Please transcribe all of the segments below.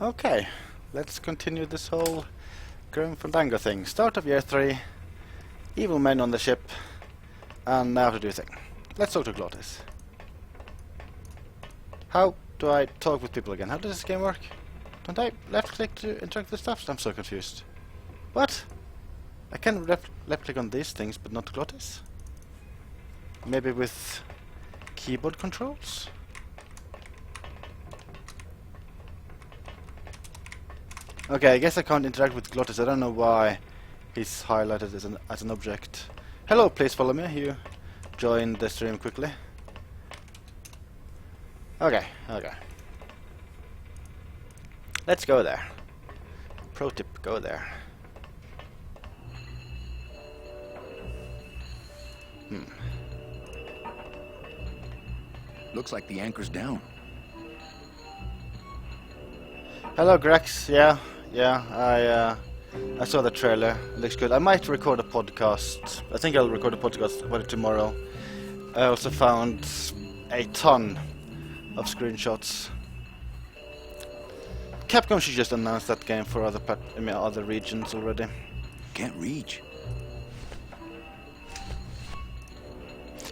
Okay, let's continue this whole growing Fandango thing. Start of year 3, evil men on the ship, and now to do a thing. Let's talk to Glottis. How do I talk with people again? How does this game work? Don't I left click to interact with stuff? I'm so confused. What? I can left click on these things, but not Glottis? Maybe with keyboard controls? Okay, I guess I can't interact with Glottis. I don't know why he's highlighted as an object. Hello, please follow me. You joined the stream quickly. Okay. Let's go there. Pro tip, go there. Looks like the anchor's down. Hello, Grex. Yeah, I saw the trailer. Looks good. I might record a podcast. I think I'll record a podcast about it tomorrow. I also found a ton of screenshots. Capcom should just announce that game for other regions already. Can't reach.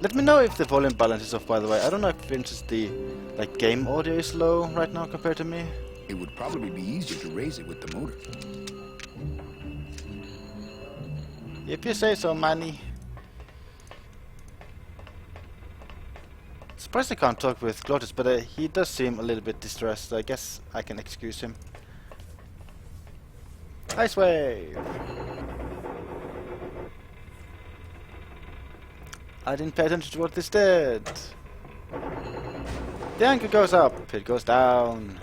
Let me know if the volume balance is off, by the way. I don't know if the game audio is low right now compared to me. It would probably be easier to raise it with the motor. If you say so, Manny. Surprised I can't talk with Glottis, but he does seem a little bit distressed. I guess I can excuse him. Ice wave! I didn't pay attention to what this did. The anchor goes up, it goes down.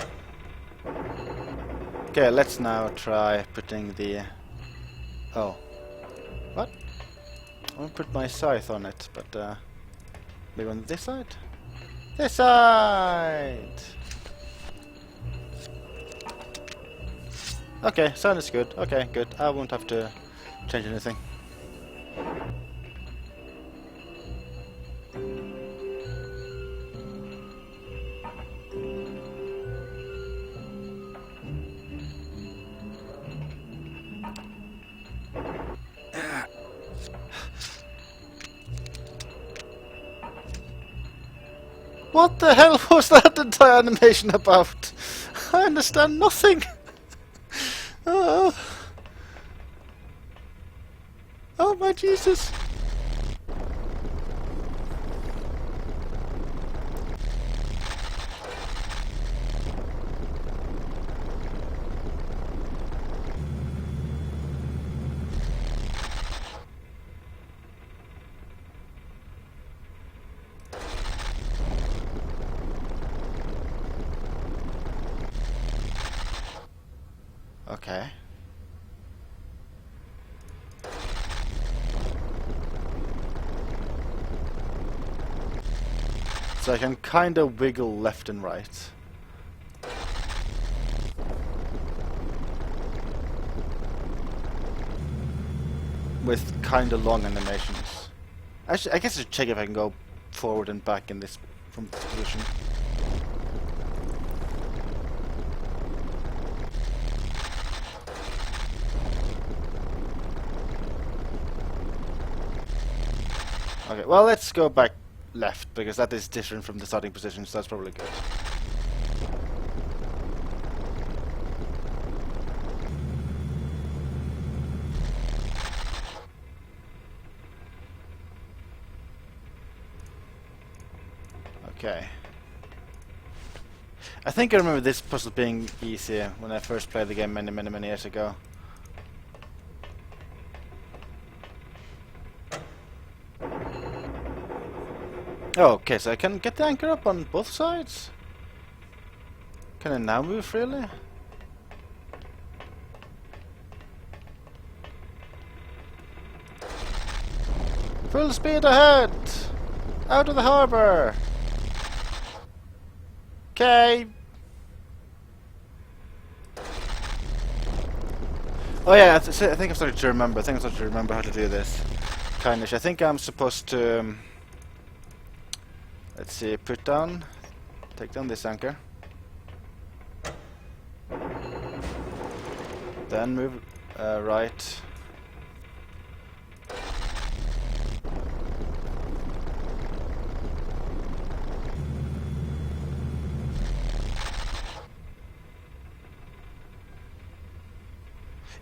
Okay, let's now try putting the... Oh. What? I won't put my scythe on it, but maybe on this side? This side! Okay, sound is good. Okay, good. I won't have to change anything. What the hell was that entire animation about? I understand nothing. Oh my Jesus. Okay. So I can kind of wiggle left and right. With kind of long animations. Actually, I guess I should check if I can go forward and back in this from this position. Okay, well, let's go back left, because that is different from the starting position, so that's probably good. Okay. I think I remember this puzzle being easier when I first played the game many years ago. Oh, okay, so I can get the anchor up on both sides? Can I now move freely? Full speed ahead! Out of the harbor! Okay. Oh yeah, I think I'm starting to remember. How to do this. Kindish. I think I'm supposed to... let's see, take down this anchor. Then move right.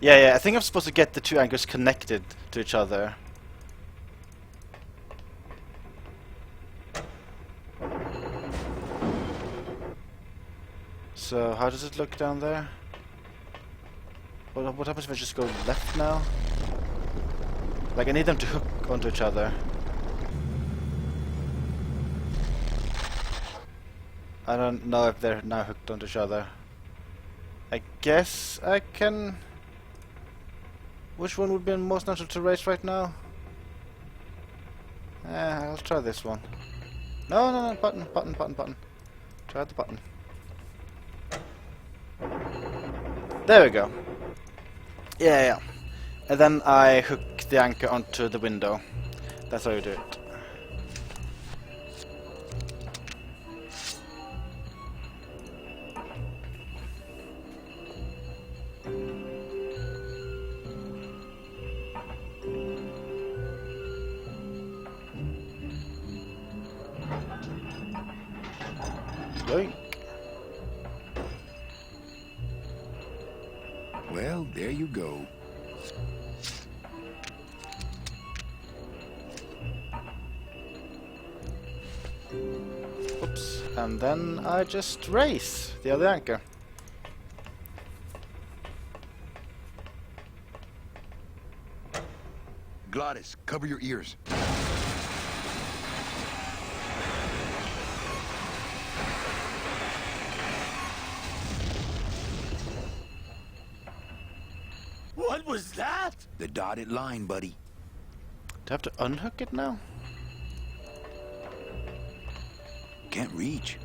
Yeah, I think I'm supposed to get the two anchors connected to each other. So, how does it look down there? What happens if I just go left now? Like, I need them to hook onto each other. I don't know if they're now hooked onto each other. I guess I can... Which one would be most natural to race right now? I'll try this one. No, button. Try the button. There we go. Yeah. And then I hook the anchor onto the window. That's how you do it. Yoink. Well, there you go. Oops. And then I just race the other anchor. Glottis, cover your ears. What was that? The dotted line, buddy. Do I have to unhook it now? Can't reach.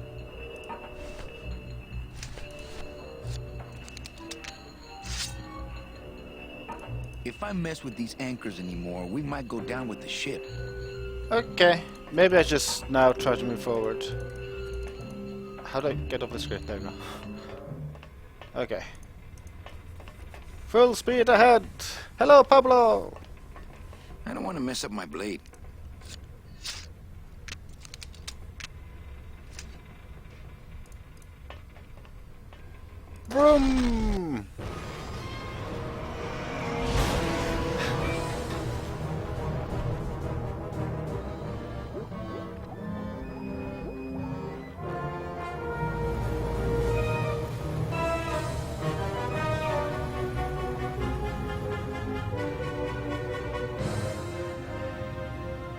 If I mess with these anchors anymore, we might go down with the ship. Okay. Maybe I just now try to move forward. How do I get off the screen? There we go. Okay. Full speed ahead! Hello, Pablo! I don't want to mess up my blade. Vroom!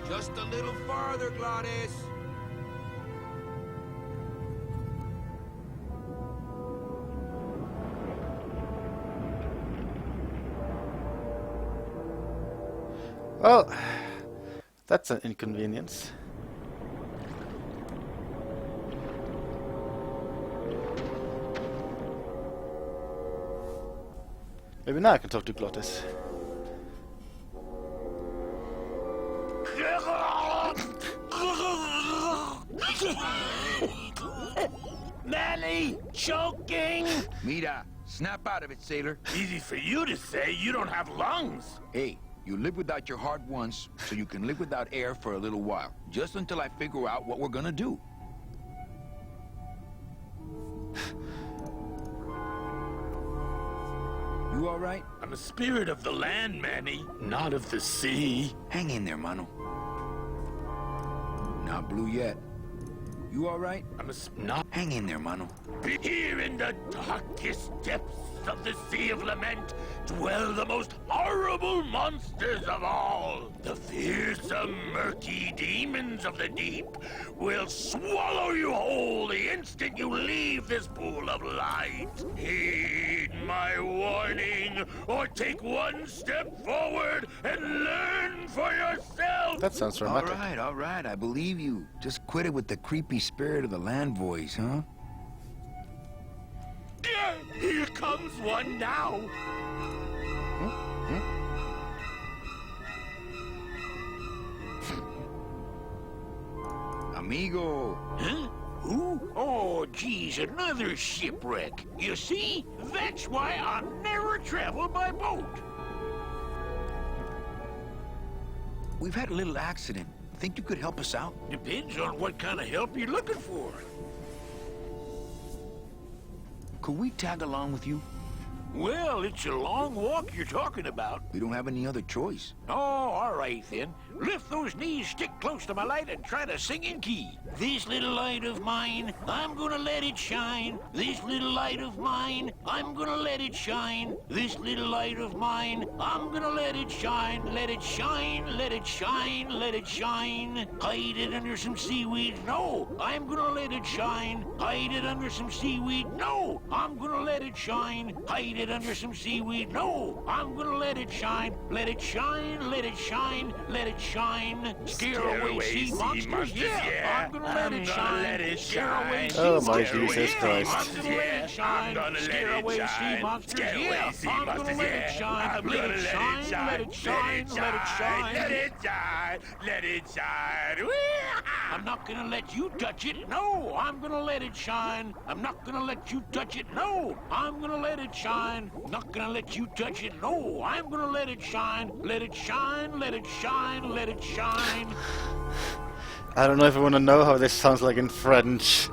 Just a little farther, Glottis. Well, that's an inconvenience. Maybe now I can talk to Glottis. Manny, choking! Mira, snap out of it, sailor. Easy for you to say, you don't have lungs. Hey, you live without your heart once, so you can live without air for a little while. Just until I figure out what we're gonna do. You all right? I'm a spirit of the land, Manny, not of the sea. Hang in there, mano. Not blue yet. You all right? Not Hang in there, mano. here in the darkest depths of the Sea of Lament dwell the most horrible monsters of all. The fearsome, murky demons of the deep will swallow you whole the instant you leave this pool of light. Heed my warning, or take one step forward and learn for yourself. That sounds dramatic. All right, I believe you. Just quit it with the creepy spirit of the land voice, huh? Here comes one now. Amigo. Huh? Who? Oh, geez, another shipwreck. You see, that's why I never travel by boat. We've had a little accident. Think you could help us out? Depends on what kind of help you're looking for. Could we tag along with you? Well, it's a long walk you're talking about. We don't have any other choice. Oh, all right then. Lift those knees, stick close to my light, and try to sing in key. This little light of mine, I'm gonna let it shine. This little light of mine, I'm gonna let it shine. This little light of mine, I'm gonna let it shine. Let it shine, let it shine, let it shine. Hide it under some seaweed. No, I'm gonna let it shine. Hide it under some seaweed. No, I'm gonna let it shine. Hide it under some seaweed. No, I'm gonna let it shine. Let it shine, let it shine, let it shine. Scare away sea monsters. Yeah, I'm gonna let it shine. Scare away sea Oh my monsters. Jesus Yeah, Christ. I'm gonna let it shine. Scare away sea monsters. Yeah, I'm gonna let it shine. Let it shine, let it shine, let it shine. Let it shine, let it shine. I'm not gonna let you touch it. No, I'm gonna let it shine. I'm not gonna let you touch it. No, I'm gonna let it shine. Not gonna let you touch it. No, I'm gonna let it shine. Let it shine, let it shine, let it shine. I don't know if I want to know how this sounds like in French.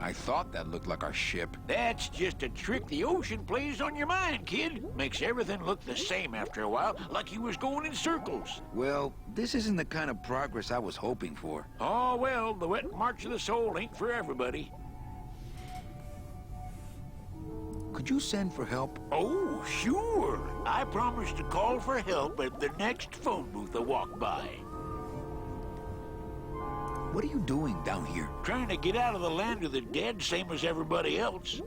I thought that looked like our ship. That's just a trick the ocean plays on your mind, kid. Makes everything look the same after a while, like you was going in circles. Well, this isn't the kind of progress I was hoping for. Oh, well, the wet march of the soul ain't for everybody. Could you send for help? Oh, sure. I promise to call for help at the next phone booth I walk by. What are you doing down here? Trying to get out of the land of the dead, same as everybody else.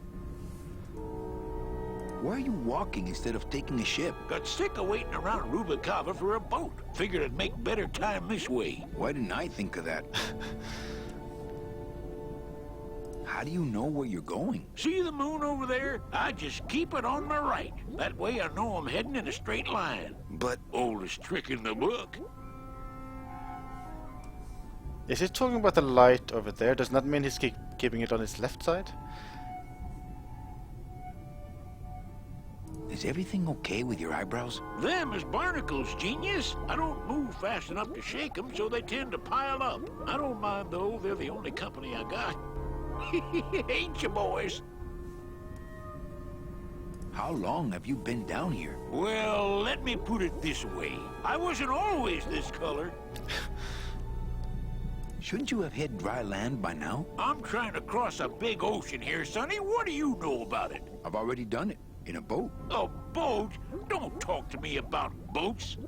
Why are you walking instead of taking a ship? Got sick of waiting around Rubicava for a boat. Figured I'd make better time this way. Why didn't I think of that? How do you know where you're going? See the moon over there? I just keep it on my right. That way I know I'm heading in a straight line. But Oldest trick in the book. Is he talking about the light over there? Does that mean he's keeping it on his left side? is everything okay with your eyebrows? Them is barnacles, genius. I don't move fast enough to shake them, so they tend to pile up. I don't mind, though. They're the only company I got. Ain't you, boys? How long have you been down here? Well, let me put it this way. I wasn't always this color. Shouldn't you have hit dry land by now? I'm trying to cross a big ocean here, Sonny. What do you know about it? I've already done it. In a boat. A boat? Don't talk to me about boats.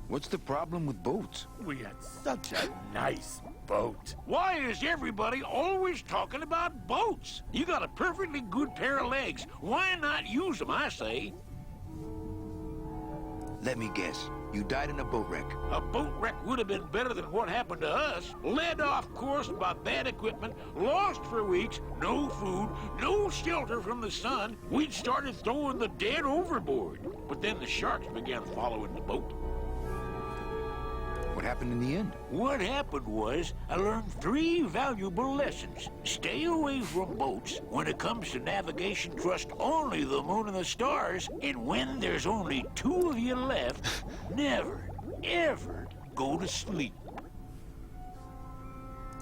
What's the problem with boats? We had such a nice boat. Why is everybody always talking about boats? You got a perfectly good pair of legs. Why not use them, I say? Let me guess. You died in a boat wreck. A boat wreck would have been better than what happened to us. Led off course by bad equipment, lost for weeks, no food, no shelter from the sun. We'd started throwing the dead overboard. But then the sharks began following the boat. What happened in the end? What happened was, I learned 3 valuable lessons. Stay away from boats. When it comes to navigation, trust only the moon and the stars. And when there's only 2 of you left, never, ever go to sleep.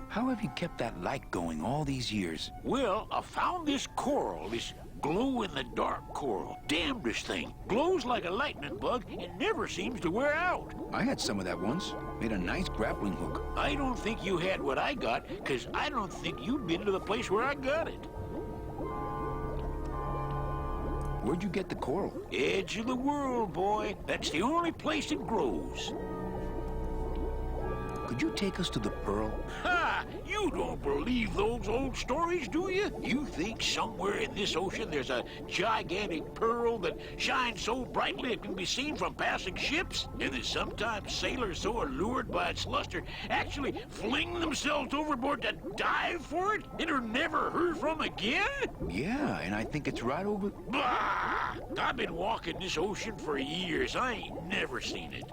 How have you kept that light going all these years? Well, I found this coral, this glow-in-the-dark coral. Damnedest thing. Glows like a lightning bug and never seems to wear out. I had some of that once. Made a nice grappling hook. I don't think you had what I got, because I don't think you've been to the place where I got it. Where'd you get the coral? Edge of the world, boy. That's the only place it grows. Could you take us to the pearl? Ha! You don't believe those old stories, do you? You think somewhere in this ocean there's a gigantic pearl that shines so brightly it can be seen from passing ships? And that sometimes sailors so allured by its luster actually fling themselves overboard to dive for it and are never heard from again? Yeah, and I think it's right over... Bah! I've been walking this ocean for years. I ain't never seen it.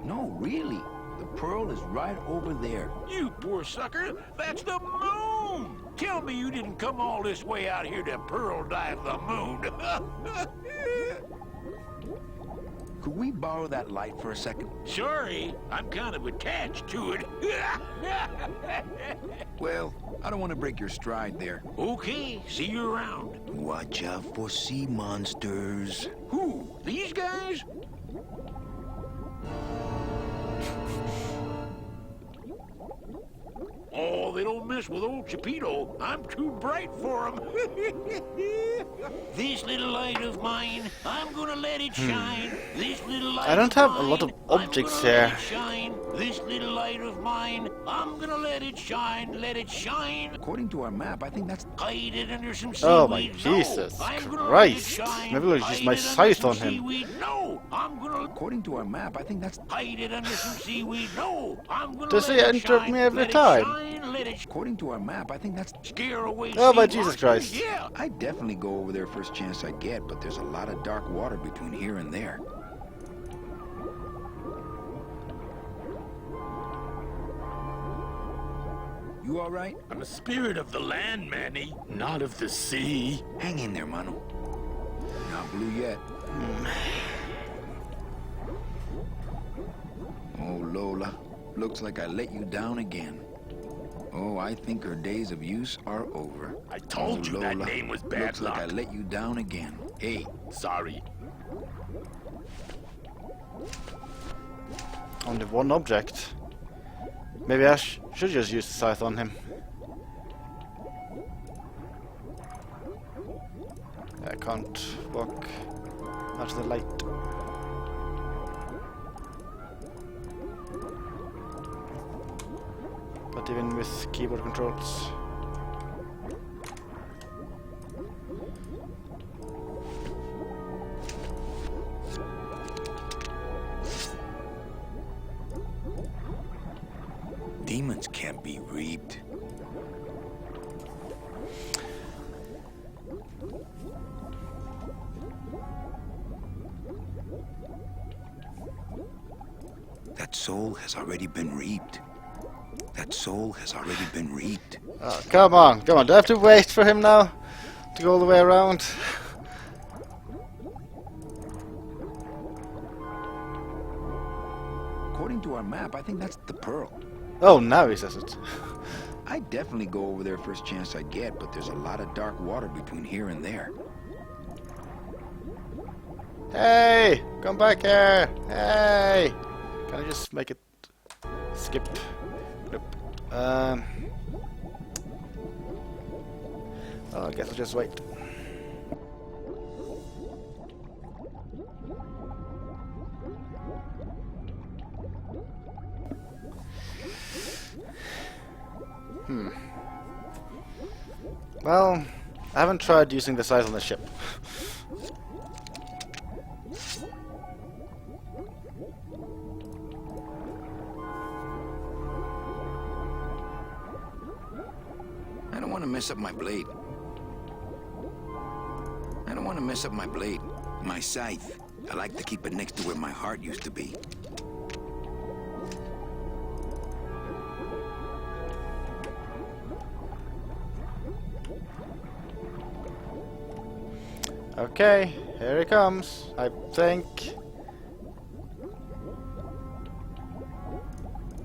No, really. The pearl is right over there. You poor sucker, that's the moon! Tell me you didn't come all this way out here to pearl dive the moon. Could we borrow that light for a second? Sorry, I'm kind of attached to it. Well, I don't want to break your stride there. Okay, see you around. Watch out for sea monsters. Who? These guys? Oh, they don't mess with old Chipito. I'm too bright for them. This little light of mine, I'm gonna let it shine. This little light I don't have a lot of mine, objects I'm gonna let here. it shine. This little light of mine, I'm gonna let it shine, let it shine. According to our map, I think that's... Hide it under some seaweed. Oh my No, Jesus I'm gonna Christ. let it shine. Maybe I'll use Hide my it under scythe some on him. seaweed. No, I'm gonna According to our map, I think that's... hide it under some seaweed. No, I'm gonna Does let he it interrupt shine, me every let it time? shine, let it According to our map, I think that's... scare away Oh my sea Jesus monsters. Christ. Yeah. I'd definitely go over there first chance I get, but there's a lot of dark water between here and there. You all right? I'm a spirit of the land, Manny, not of the sea. Hang in there, Mano. Not blue yet. Oh, Lola. Looks like I let you down again. Oh, I think her days of use are over. I told you that Lola. name was bad Looks like I luck. let you down again. Hey, Sorry. Only one object. Maybe I should just use the scythe on him. I can't walk out of the light. But even with keyboard controls. demons can't be reaped. That soul has already been reaped. That soul has already been reaped. Oh, come on, come on. Do I have to wait for him now to go all the way around? According to our map, I think that's the pearl. Oh, now he says it. I'd definitely go over there first chance I get, but there's a lot of dark water between here and there. Hey, come back here. Hey, can I just make it skip? Nope. Oh, I guess I'll just wait. Well, I haven't tried using the scythe on the ship. I don't want to mess up my blade. I don't want to mess up my blade. My scythe. I like to keep it next to where my heart used to be. Okay, here he comes, I think.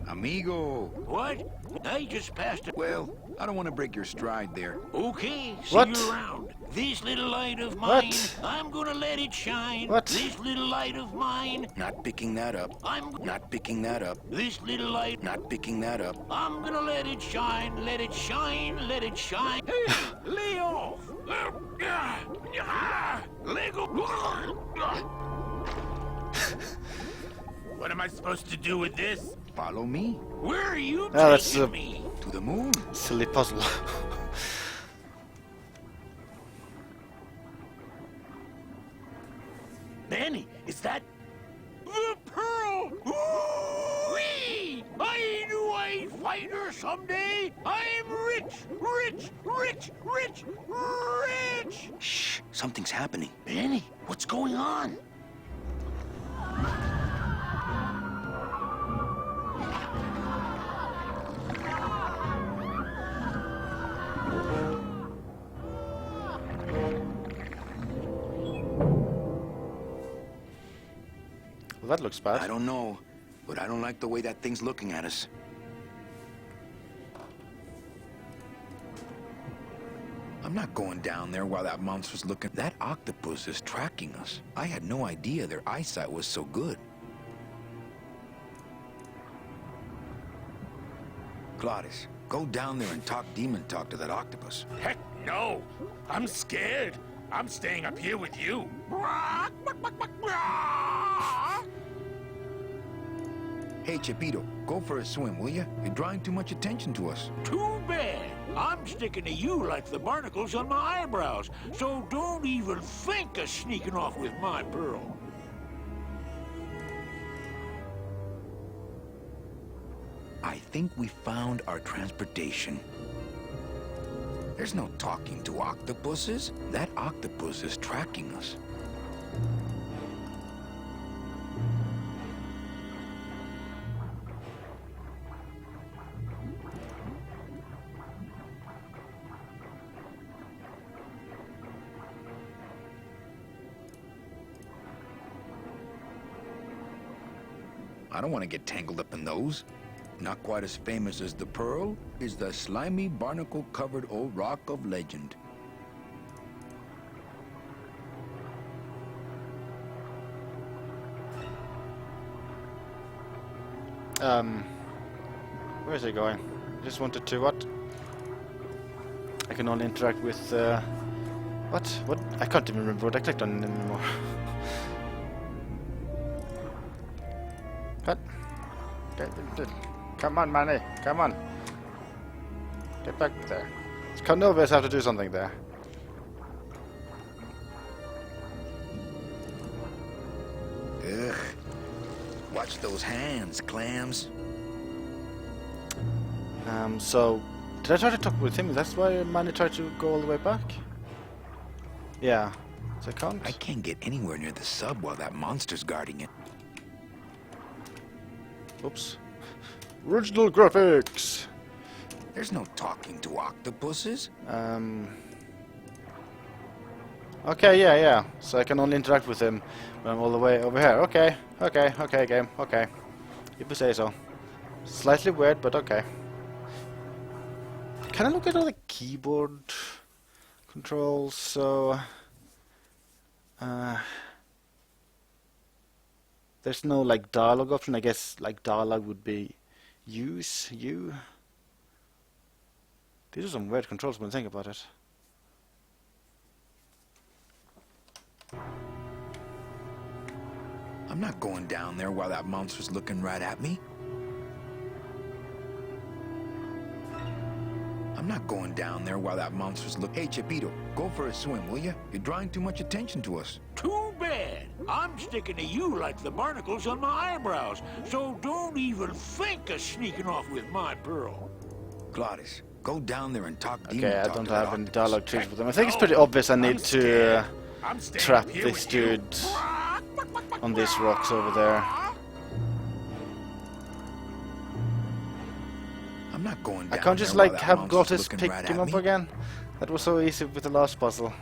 Amigo. What? I just passed it. Well, I don't want to break your stride there. Okay, see What? you around. This little light of mine, What? I'm gonna let it shine. What? This little light of mine, Not picking that up. I'm Not picking that up. this little light, Not picking that up. I'm gonna let it shine, let it shine, let it shine. Hey, lay off. Let go. What am I supposed to do with this? Follow me Where are you Ah, that's taking a- me? to the moon. Silly puzzle. Manny, is that the pearl? Whee! I knew I'd find her someday. I'm rich, rich, rich, rich, rich. Shh, something's happening. Manny, what's going on? Well, that looks bad. I don't know, but I don't like the way that thing's looking at us. I'm not going down there while that monster's looking. That octopus is tracking us. I had no idea their eyesight was so good. Claudius, go down there and talk demon talk to that octopus. Heck no! I'm scared. I'm staying up here with you. Hey, Chipito, go for a swim, will you? You're drawing too much attention to us. Too bad. I'm sticking to you like the barnacles on my eyebrows, so don't even think of sneaking off with my pearl. I think we found our transportation. There's no talking to octopuses. That octopus is tracking us. I don't want to get tangled up in those. Not quite as famous as the Pearl is the slimy, barnacle-covered old rock of legend. Where is it going? I just wanted to what? I can only interact with what? What? I can't even remember what I clicked on anymore. What? Come on, Manny. Come on. Get back there. Carnovius have to do something there. Ugh. Watch those hands, clams. So did I try to talk with him? That's why Manny tried to go all the way back? Yeah. So I can't. I can't get anywhere near the sub while that monster's guarding it. Oops. Original graphics! There's no talking to octopuses. Okay, yeah. So I can only interact with him when I'm all the way over here. Okay, game. Okay. If you say so. Slightly weird, but okay. Can I look at all the keyboard controls? So... there's no, like, dialogue option. I guess, like, dialogue would be... Use, you... These are some weird controls when I think about it. I'm not going down there while that monster's looking right at me. I'm not going down there while that monster's look. Hey, Chipito, go for a swim, will you? You're drawing too much attention to us. Too bad. I'm sticking to you like the barnacles on my eyebrows, so don't even think of sneaking off with my pearl. Claudius, go down there and talk demon Okay, I talk don't to that have any octopus. dialogue trees with them. I think it's pretty obvious I need to I'm staying trap up here this with you. dude on these rocks over there. I'm not going down I can't just there while like that have monster's Glottis looking pick right him at up me. again. That was so easy with the last puzzle.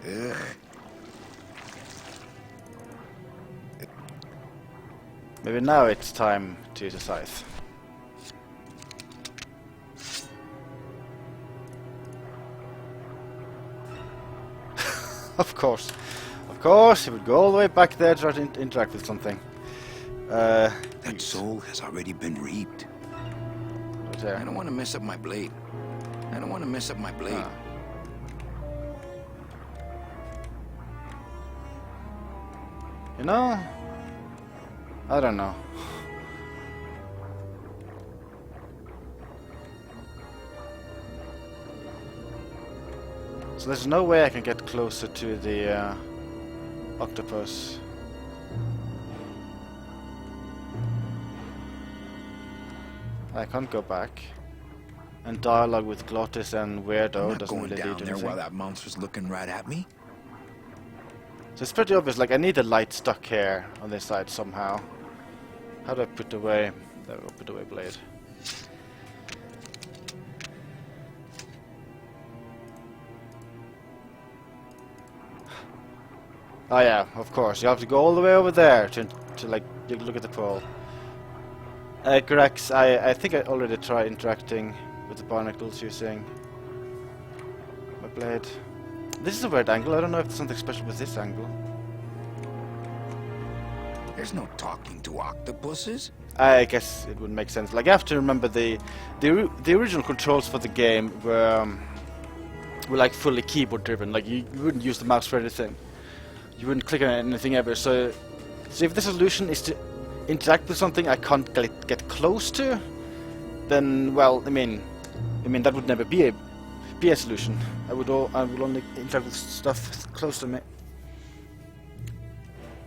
Ugh. Maybe now it's time to use a scythe. Of course, he would go all the way back there to try to interact with something. That soul has already been reaped. Right there. I don't want to mess up my blade. I don't want to mess up my blade. Ah. You know? I don't know. So there's no way I can get closer to the octopus. I can't go back. And dialogue with Glottis and Weirdo I'm not doesn't going really down lead to there anything. while that monster's looking right at me. So it's pretty obvious, like I need a light stuck here on this side somehow. How do I put away? There we go, put away blade. Oh yeah, of course. You have to go all the way over there to like you look at the pole. Grex, I think I already tried interacting with the barnacles using my blade. This is a weird angle. I don't know if there's something special with this angle. There's no talking to octopuses. I guess it would make sense. Like I have to remember the original controls for the game were like fully keyboard driven. Like you wouldn't use the mouse for anything. You wouldn't click on anything ever. So if the solution is to interact with something I can't get close to, then well, I mean that would never be a solution. I would only interact with stuff close to me.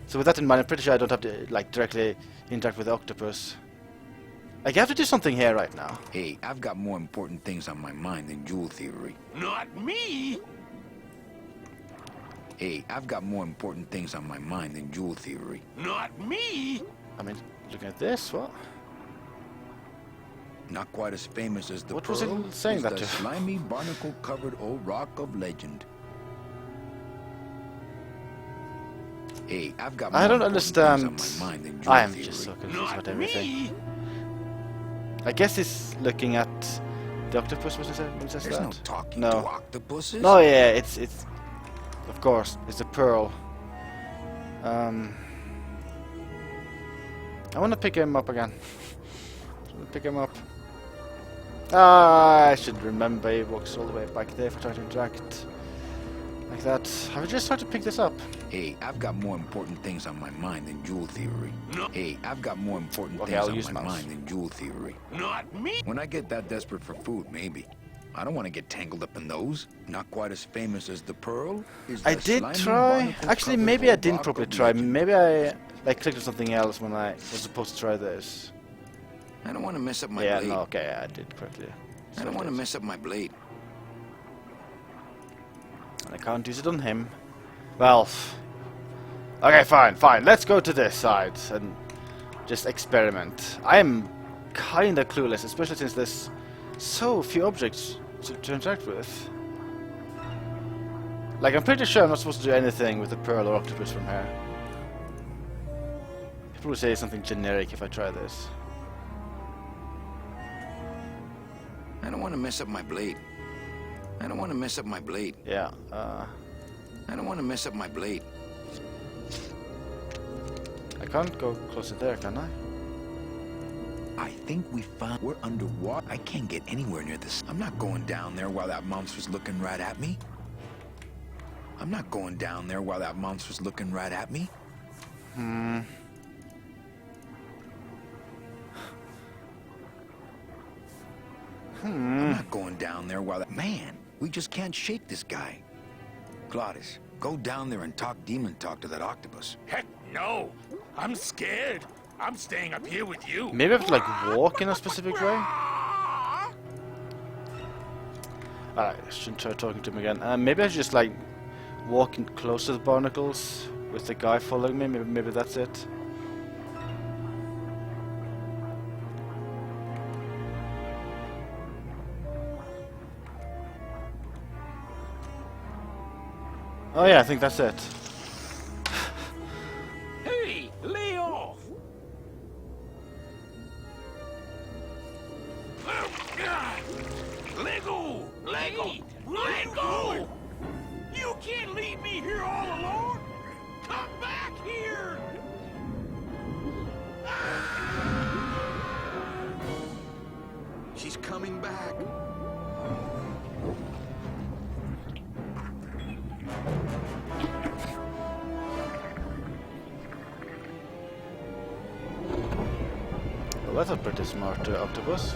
So with that in mind, I'm pretty sure I don't have to like directly interact with the octopus. Like I have to do something here right now. Hey, I've got more important things on my mind than jewel theory. Not me! Hey, I've got more important things on my mind than jewel theory. Not me! I mean, looking at this, what? Not quite as famous as the What pearl was it saying is that the to? slimy barnacle-covered old rock of legend. Hey, I've got more I don't important understand. things on my mind than jewel I am theory. just so confused about Not everything. me! I guess he's looking at the octopus. What is it? When it says There's no that? talking No. to octopuses. No, yeah, it's of course it's a pearl. I want to pick him up again. Pick him up. Ah, I should remember he walks all the way back there if I try to interact like that. Have I just tried to pick this up? Hey, I've got more important things on my mind than jewel theory. No. Hey, I've got more important Okay, things I'll on use my mouse. mind than jewel theory. Not me! When I get that desperate for food, maybe. I don't want to get tangled up in those. Not quite as famous as the pearl. Is I the did slimy try. barnacle Actually, covered maybe I old didn't rock properly of try. legend. Maybe I like clicked on something else when I was supposed to try this. I don't want to mess up my Yeah, blade. no, okay, I did correctly. I don't want to mess up my blade. I can't use it on him. Well, okay, fine. Let's go to this side and just experiment. I am kinda clueless, especially since there's so few objects to interact with. Like, I'm pretty sure I'm not supposed to do anything with the pearl or octopus from here. People will say something generic if I try this. I don't want to mess up my blade. I don't want to mess up my blade. Yeah, I don't want to mess up my blade. I can't go closer there, can I? I think we found... We're underwater. I can't get anywhere near this. I'm not going down there while that monster's looking right at me. I'm not going down there while that monster's looking right at me. I'm not going down there while that... Man, we just can't shake this guy. Glottis, go down there and talk demon talk to that octopus. Heck no! I'm scared! I'm staying up here with you! Maybe I have to, like, walk in a specific way? Alright, I shouldn't try talking to him again. Maybe I should just, like, walk in close to the barnacles with the guy following me. Maybe that's it. Oh yeah, I think that's it. Hey, lay off! Let go! Let go! Let go! You can't leave me here all alone! Come back here! She's coming back. that's a pretty smart octopus.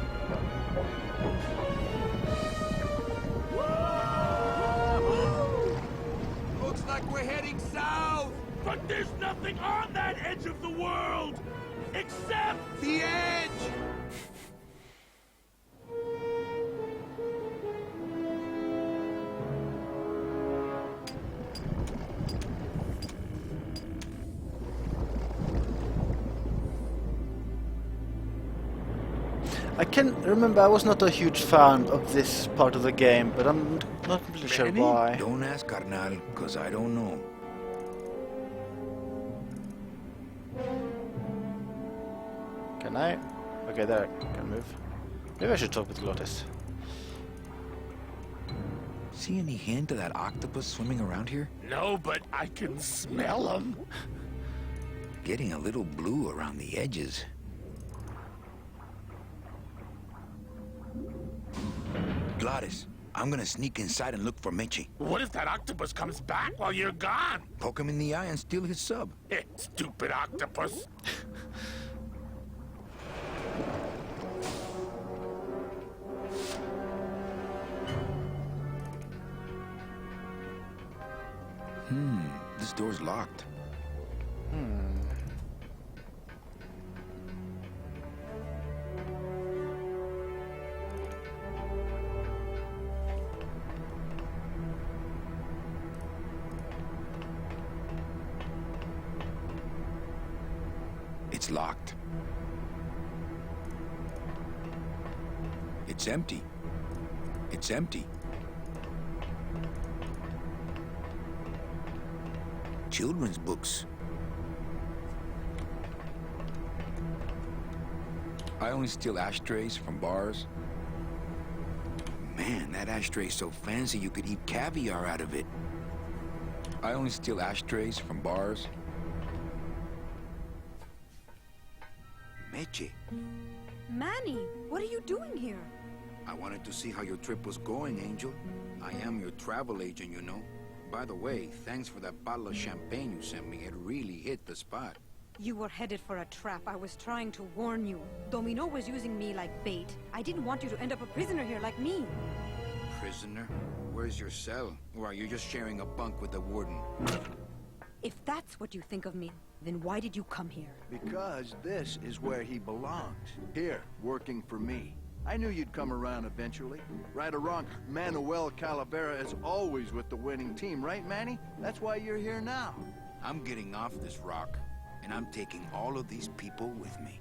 Looks like we're heading south. But there's nothing on that edge of the world! Except... The edge! I can remember I was not a huge fan of this part of the game, but I'm not completely sure why. Don't ask, carnal, cause I don't know. Can I? Okay, there I can move. Maybe I should talk with Glottis. See any hint of that octopus swimming around here? No, but I can smell them. Getting a little blue around the edges. Glottis, I'm gonna sneak inside and look for Meche. What if that octopus comes back while you're gone? Poke him in the eye and steal his sub. Stupid octopus. This door's locked. It's locked. It's empty. It's empty. Children's books. I only steal ashtrays from bars. Man, that ashtray's so fancy you could eat caviar out of it. I only steal ashtrays from bars. Meche, Manny, what are you doing here? I wanted to see how your trip was going, Angel. I am your travel agent, you know. By the way, thanks for that bottle of champagne you sent me. It really hit the spot. You were headed for a trap. I was trying to warn you. Domino was using me like bait. I didn't want you to end up a prisoner here like me. Prisoner? Where's your cell? Or are you just sharing a bunk with the warden? If that's what you think of me, then why did you come here? Because this is where he belongs. Here, working for me. I knew you'd come around eventually. Right or wrong, Manuel Calavera is always with the winning team, right, Manny? That's why you're here now. I'm getting off this rock, and I'm taking all of these people with me.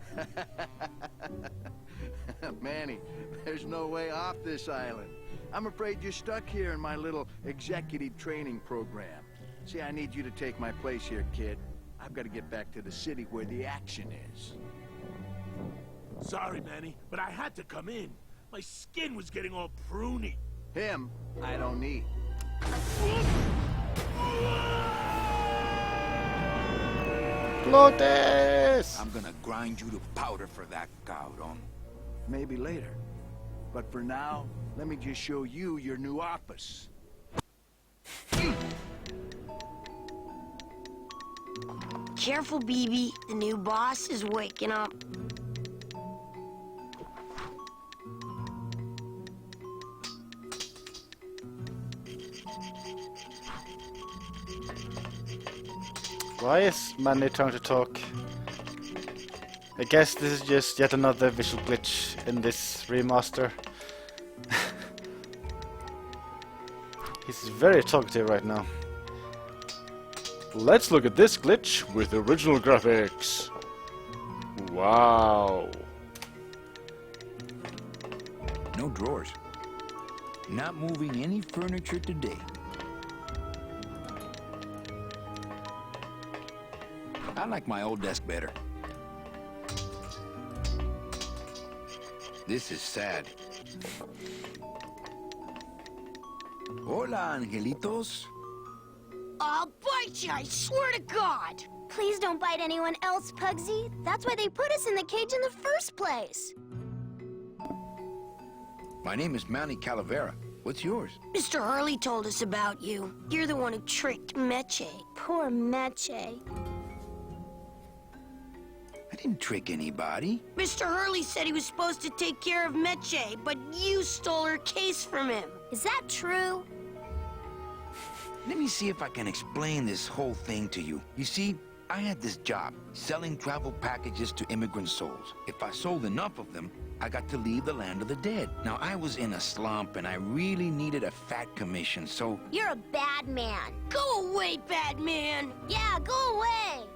Manny, there's no way off this island. I'm afraid you're stuck here in my little executive training program. See, I need you to take my place here, kid. I've got to get back to the city where the action is. Sorry, Manny, but I had to come in. My skin was getting all pruny. Him, I don't need. Glottis! I'm gonna grind you to powder for that, cabrón. Maybe later. But for now, let me just show you your new office. Careful, BB. The new boss is waking up. Why is Manny trying to talk? I guess this is just yet another visual glitch in this remaster. He's very talkative right now. Let's look at this glitch with original graphics. Wow. No drawers. Not moving any furniture today. I like my old desk better. This is sad. Hola, angelitos. I'll bite you, I swear to God! Please don't bite anyone else, Pugsy. That's why they put us in the cage in the first place. My name is Manny Calavera. What's yours? Mr. Hurley told us about you. You're the one who tricked Meche. Poor Meche. didn't trick anybody. Mr. Hurley said he was supposed to take care of Meche, but you stole her case from him. Is that true? Let me see if I can explain this whole thing to you. You see, I had this job, selling travel packages to immigrant souls. If I sold enough of them, I got to leave the land of the dead. Now, I was in a slump, and I really needed a fat commission, so... You're a bad man. Go away, bad man! Yeah, go away.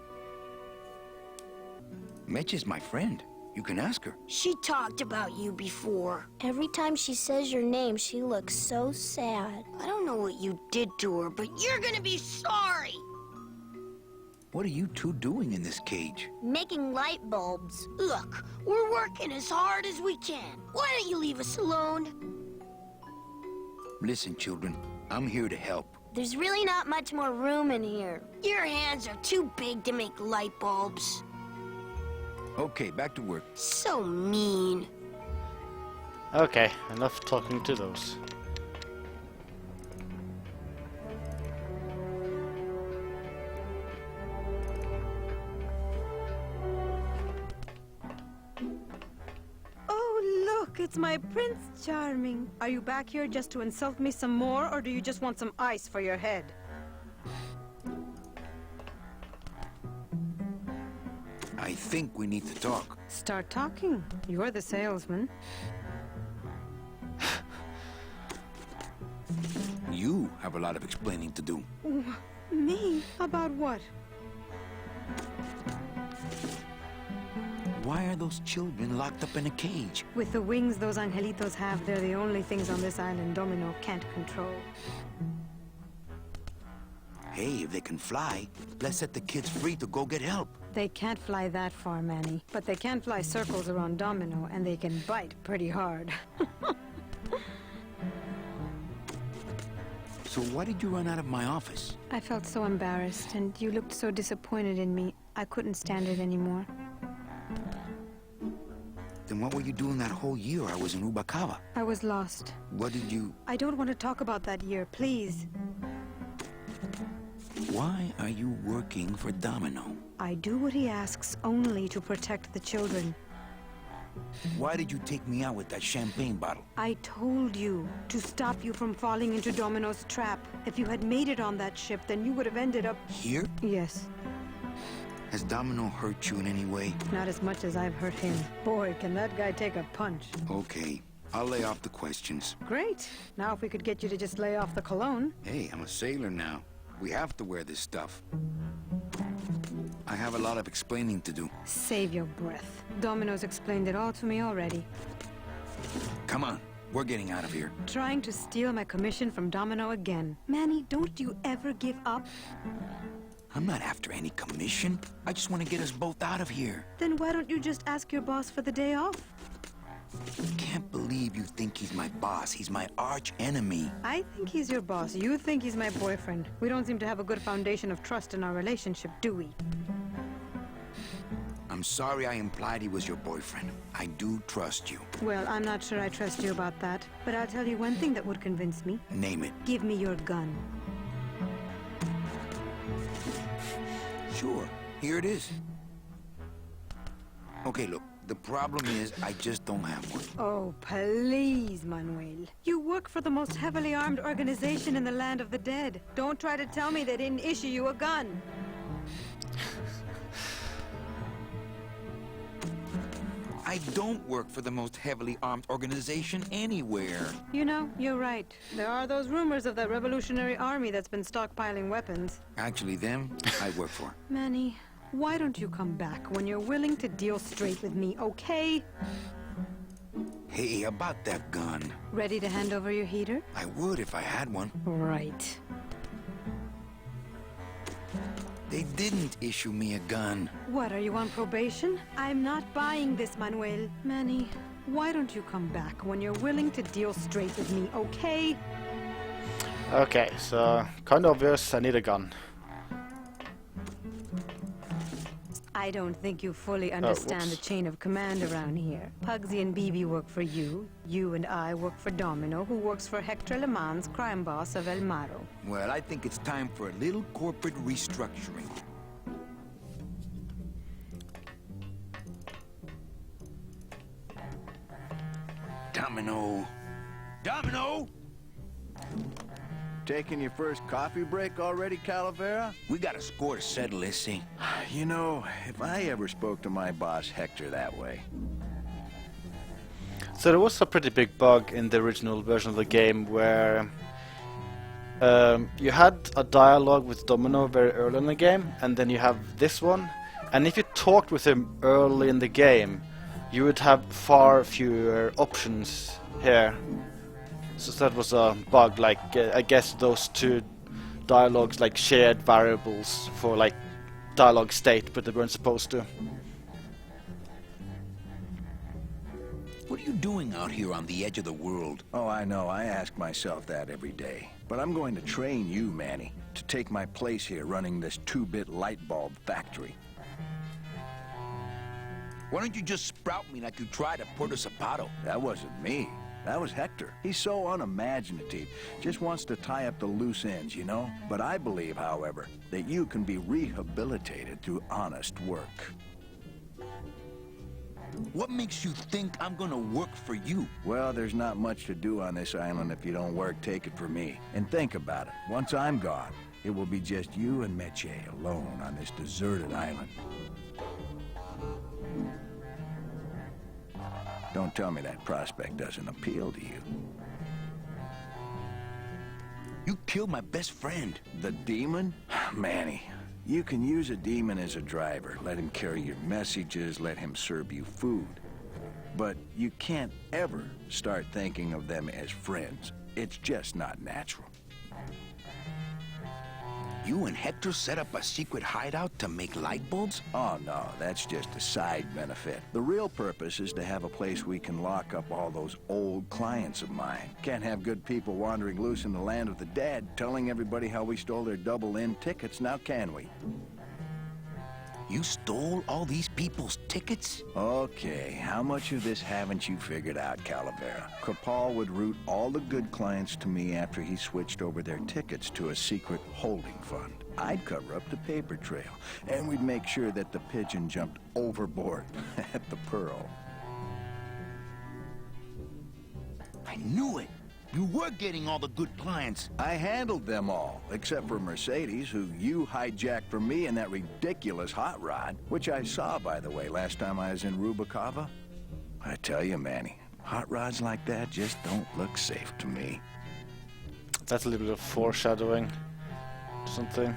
Mitch is my friend. You can ask her. She talked about you before. Every time she says your name, she looks so sad. I don't know what you did to her, but you're gonna be sorry! What are you two doing in this cage? Making light bulbs. Look, we're working as hard as we can. Why don't you leave us alone? Listen, children, I'm here to help. There's really not much more room in here. Your hands are too big to make light bulbs. Okay, back to work. So mean. Okay, enough talking to those. Oh, look, it's my Prince Charming. Are you back here just to insult me some more, or do you just want some ice for your head? I think we need to talk. Start talking. You're the salesman. You have a lot of explaining to do. Me? About what? Why are those children locked up in a cage? With the wings those angelitos have, they're the only things on this island Domino can't control. Hey, if they can fly, let's set the kids free to go get help. They can't fly that far, Manny. But they can fly circles around Domino, and they can bite pretty hard. So why did you run out of my office? I felt so embarrassed, and you looked so disappointed in me. I couldn't stand it anymore. Then what were you doing that whole year I was in Rubacava? I was lost. What did you... I don't want to talk about that year, please. Why are you working for Domino? I do what he asks only to protect the children. Why did you take me out with that champagne bottle? I told you to stop you from falling into Domino's trap. If you had made it on that ship, then you would have ended up... Here? Yes. Has Domino hurt you in any way? Not as much as I've hurt him. Boy, can that guy take a punch. Okay, I'll lay off the questions. Great. Now if we could get you to just lay off the cologne. Hey, I'm a sailor now. We have to wear this stuff. I have a lot of explaining to do. Save your breath. Domino's explained it all to me already. Come on, we're getting out of here. Trying to steal my commission from Domino again. Manny, don't you ever give up? I'm not after any commission. I just want to get us both out of here. Then why don't you just ask your boss for the day off? Can't believe you think he's my boss. He's my arch enemy. I think he's your boss. You think he's my boyfriend. We don't seem to have a good foundation of trust in our relationship, do we? I'm sorry I implied he was your boyfriend. I do trust you. Well, I'm not sure I trust you about that. But I'll tell you one thing that would convince me. Name it. Give me your gun. Sure. Here it is. Okay, look. The problem is, I just don't have one. Oh, please, Manuel. You work for the most heavily armed organization in the land of the dead. Don't try to tell me they didn't issue you a gun. I don't work for the most heavily armed organization anywhere. You know, you're right. There are those rumors of that Revolutionary Army that's been stockpiling weapons. Actually, them, I work for. Manny, why don't you come back when you're willing to deal straight with me, okay? Hey, about that gun. Ready to hand over your heater? I would if I had one. Right. They didn't issue me a gun. What, are you on probation? I'm not buying this, Manuel. Manny, why don't you come back when you're willing to deal straight with me, okay? Okay, so kind of obvious, I need a gun. I don't think you fully understand the chain of command around here. Pugsy and BB work for you. You and I work for Domino, who works for Hector Le Mans, crime boss of El Maro. Well, I think it's time for a little corporate restructuring. Domino. Domino! Taking your first coffee break already, Calavera? We got a score to settle this thing. You know, if I ever spoke to my boss Hector that way. So there was a pretty big bug in the original version of the game where you had a dialogue with Domino very early in the game, and then you have this one, and if you talked with him early in the game, you would have far fewer options here. So that was a bug, like I guess those two dialogues like shared variables for like dialogue state, but they weren't supposed to. What are you doing out here on the edge of the world? Oh, I know. I ask myself that every day. But I'm going to train you, Manny, to take my place here running this 2-bit light bulb factory. Why don't you just sprout me like you tried at Puerto Zapato? That wasn't me. That was Hector. He's so unimaginative. Just wants to tie up the loose ends, you know? But I believe, however, that you can be rehabilitated through honest work. What makes you think I'm gonna work for you? Well, there's not much to do on this island if you don't work, take it from me. And think about it. Once I'm gone, it will be just you and Meche alone on this deserted island. Don't tell me that prospect doesn't appeal to you. You killed my best friend. The demon? Manny, you can use a demon as a driver. Let him carry your messages, let him serve you food. But you can't ever start thinking of them as friends. It's just not natural. You and Hector set up a secret hideout to make light bulbs? Oh, no, that's just a side benefit. The real purpose is to have a place we can lock up all those old clients of mine. Can't have good people wandering loose in the land of the dead, telling everybody how we stole their double-in tickets, now can we? You stole all these people's tickets? Okay, how much of this haven't you figured out, Calavera? Kripal would route all the good clients to me after he switched over their tickets to a secret holding fund. I'd cover up the paper trail, and we'd make sure that the pigeon jumped overboard at the Pearl. I knew it! You were getting all the good clients. I handled them all, except for Mercedes, who you hijacked from me in that ridiculous hot rod, which I saw, by the way, last time I was in Rubacava. I tell you, Manny, hot rods like that just don't look safe to me. That's a little bit of foreshadowing. Something.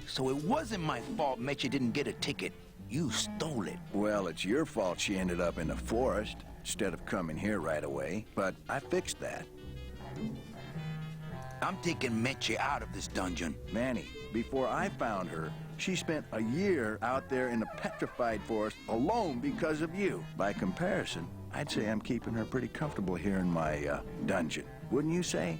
So it wasn't my fault Meche didn't get a ticket. You stole it. Well, it's your fault she ended up in the forest instead of coming here right away, but I fixed that. I'm taking Meche out of this dungeon. Manny, before I found her, she spent a year out there in the petrified forest alone because of you. By comparison, I'd say I'm keeping her pretty comfortable here in my dungeon. Wouldn't you say?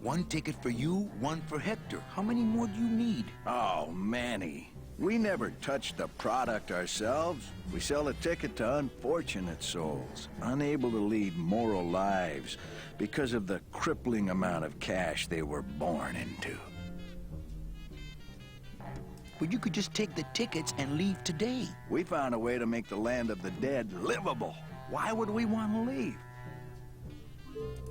One ticket for you, one for Hector. How many more do you need? Oh, Manny. We never touch the product ourselves. We sell a ticket to unfortunate souls, unable to lead moral lives because of the crippling amount of cash they were born into. But you could just take the tickets and leave today. We found a way to make the land of the dead livable. Why would we want to leave?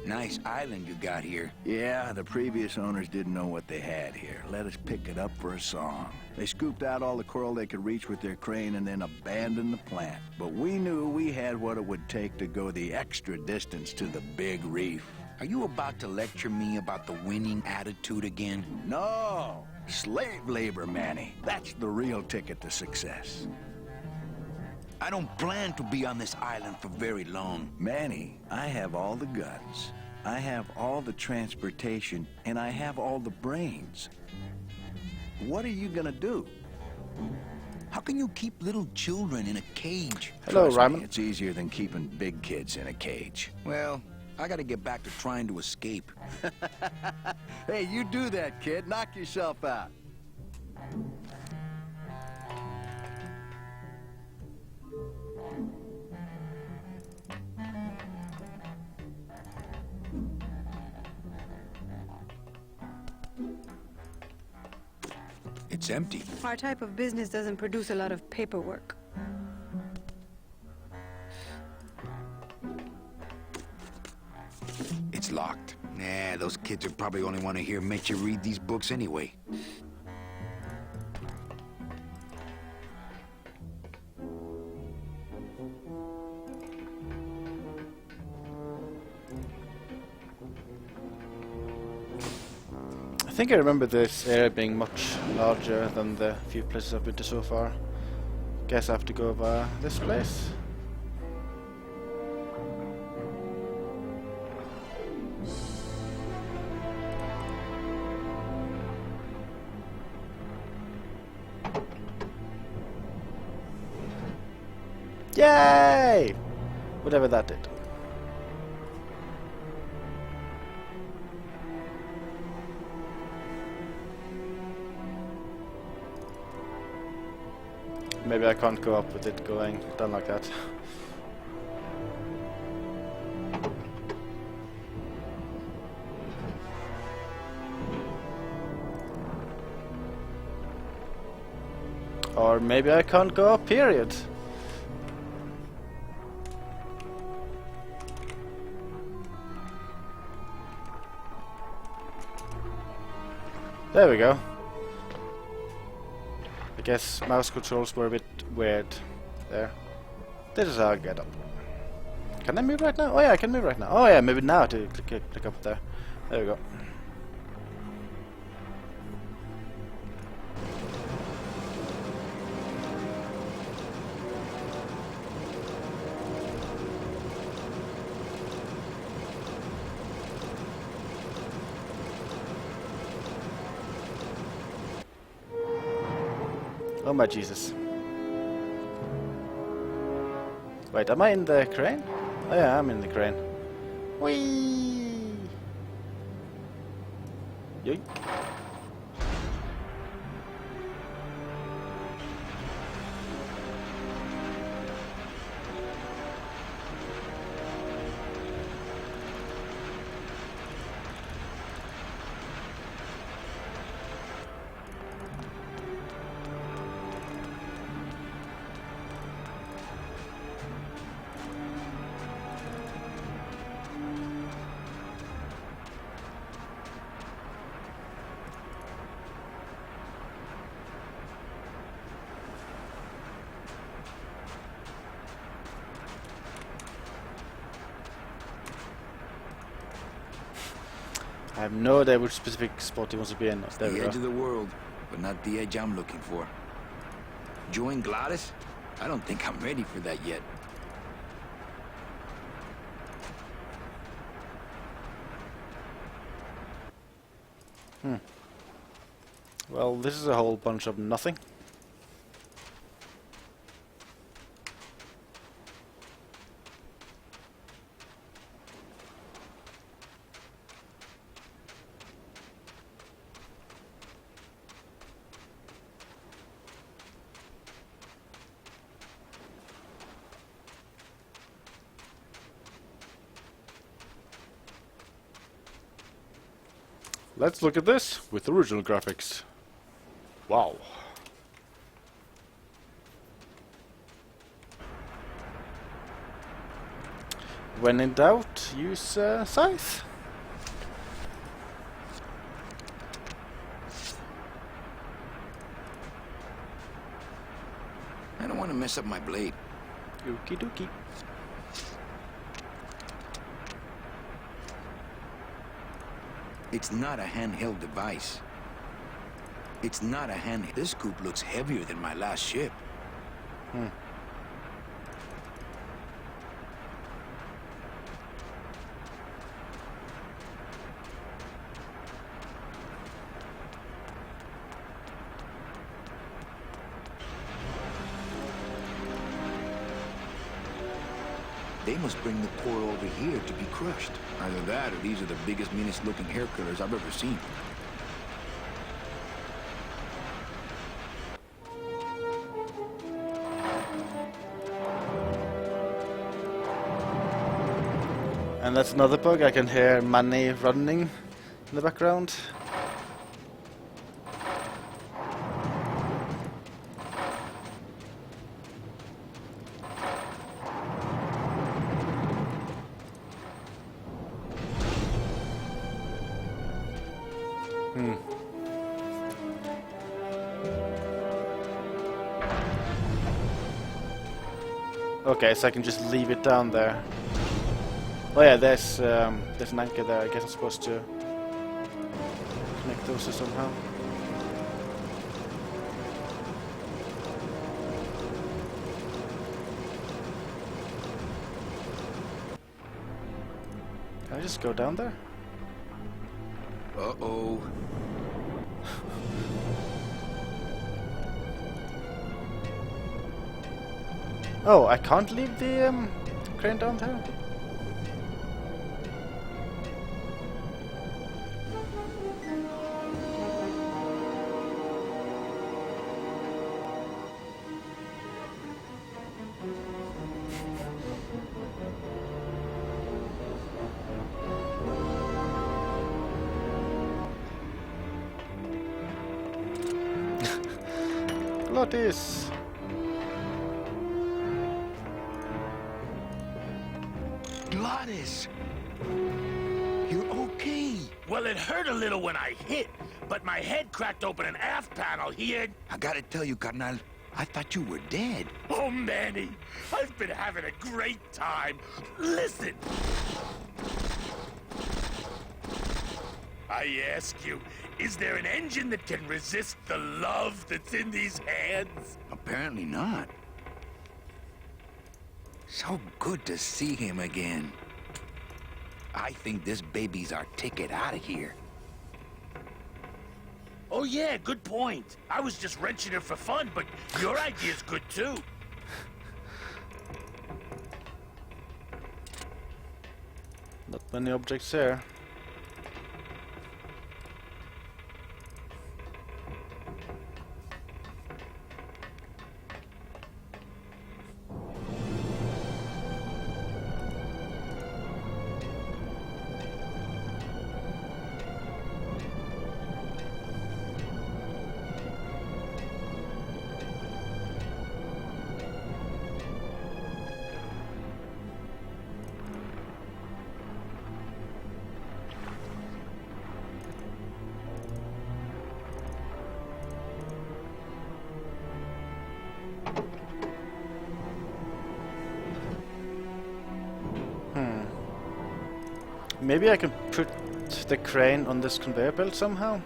Nice island you got here. Yeah, the previous owners didn't know what they had here. Let us pick it up for a song. They scooped out all the coral they could reach with their crane and then abandoned the plant. But we knew we had what it would take to go the extra distance to the big reef. Are you about to lecture me about the winning attitude again? No! Slave labor, Manny. That's the real ticket to success. I don't plan to be on this island for very long. Manny, I have all the guns. I have all the transportation, and I have all the brains. What are you gonna do? How can you keep little children in a cage? Hello, Trust me, Ryman. it's easier than keeping big kids in a cage. Well, I gotta get back to trying to escape. Hey, you do that, kid. Knock yourself out. It's empty. Our type of business doesn't produce a lot of paperwork. locked. Nah, those kids would probably only want to hear Meche read these books anyway. I think I remember this area being much larger than the few places I've been to so far. Guess I have to go via this place. Yay! Whatever that did. Maybe I can't go up with it going down like that. Or maybe I can't go up, period. There we go. I guess mouse controls were a bit weird there. This is how I get up. Can I move right now? Oh yeah, I can move right now. Oh yeah, maybe now to click up there. There we go. Oh my Jesus. Wait, am I in the crane? Oh yeah, I'm in the crane. Whee! Yoink. I have no idea which specific spot he wants to be in. There we The go. edge of the world, but not the edge I'm looking for. Join Gladys? I don't think I'm ready for that yet. Well, this is a whole bunch of nothing. Let's look at this with original graphics. Wow. When in doubt, use scythe. I don't want to mess up my blade. Okie dokie. It's not a handheld device. It's not a hand. This scoop looks heavier than my last ship. They must bring the core over here to be crushed. Either that, or these are the biggest, meanest-looking hair killers I've ever seen. And that's another bug. I can hear Manny running in the background. Okay, so I can just leave it down there. Oh yeah, there's an anchor there. I guess I'm supposed to connect those somehow. Can I just go down there? Uh-oh. Oh, I can't leave the crane down there? Glottis! Glottis! You're okay. Well, it hurt a little when I hit, but my head cracked open an aft panel here. I gotta tell you, carnal, I thought you were dead. Oh, Manny, I've been having a great time. Listen. I ask you, is there an engine that can resist the love that's in these hands? Apparently not. So good to see him again. I think this baby's our ticket out of here. Oh yeah, good point. I was just wrenching it for fun, but your idea's good too. Not many objects here. Maybe I can put the crane on this conveyor belt somehow?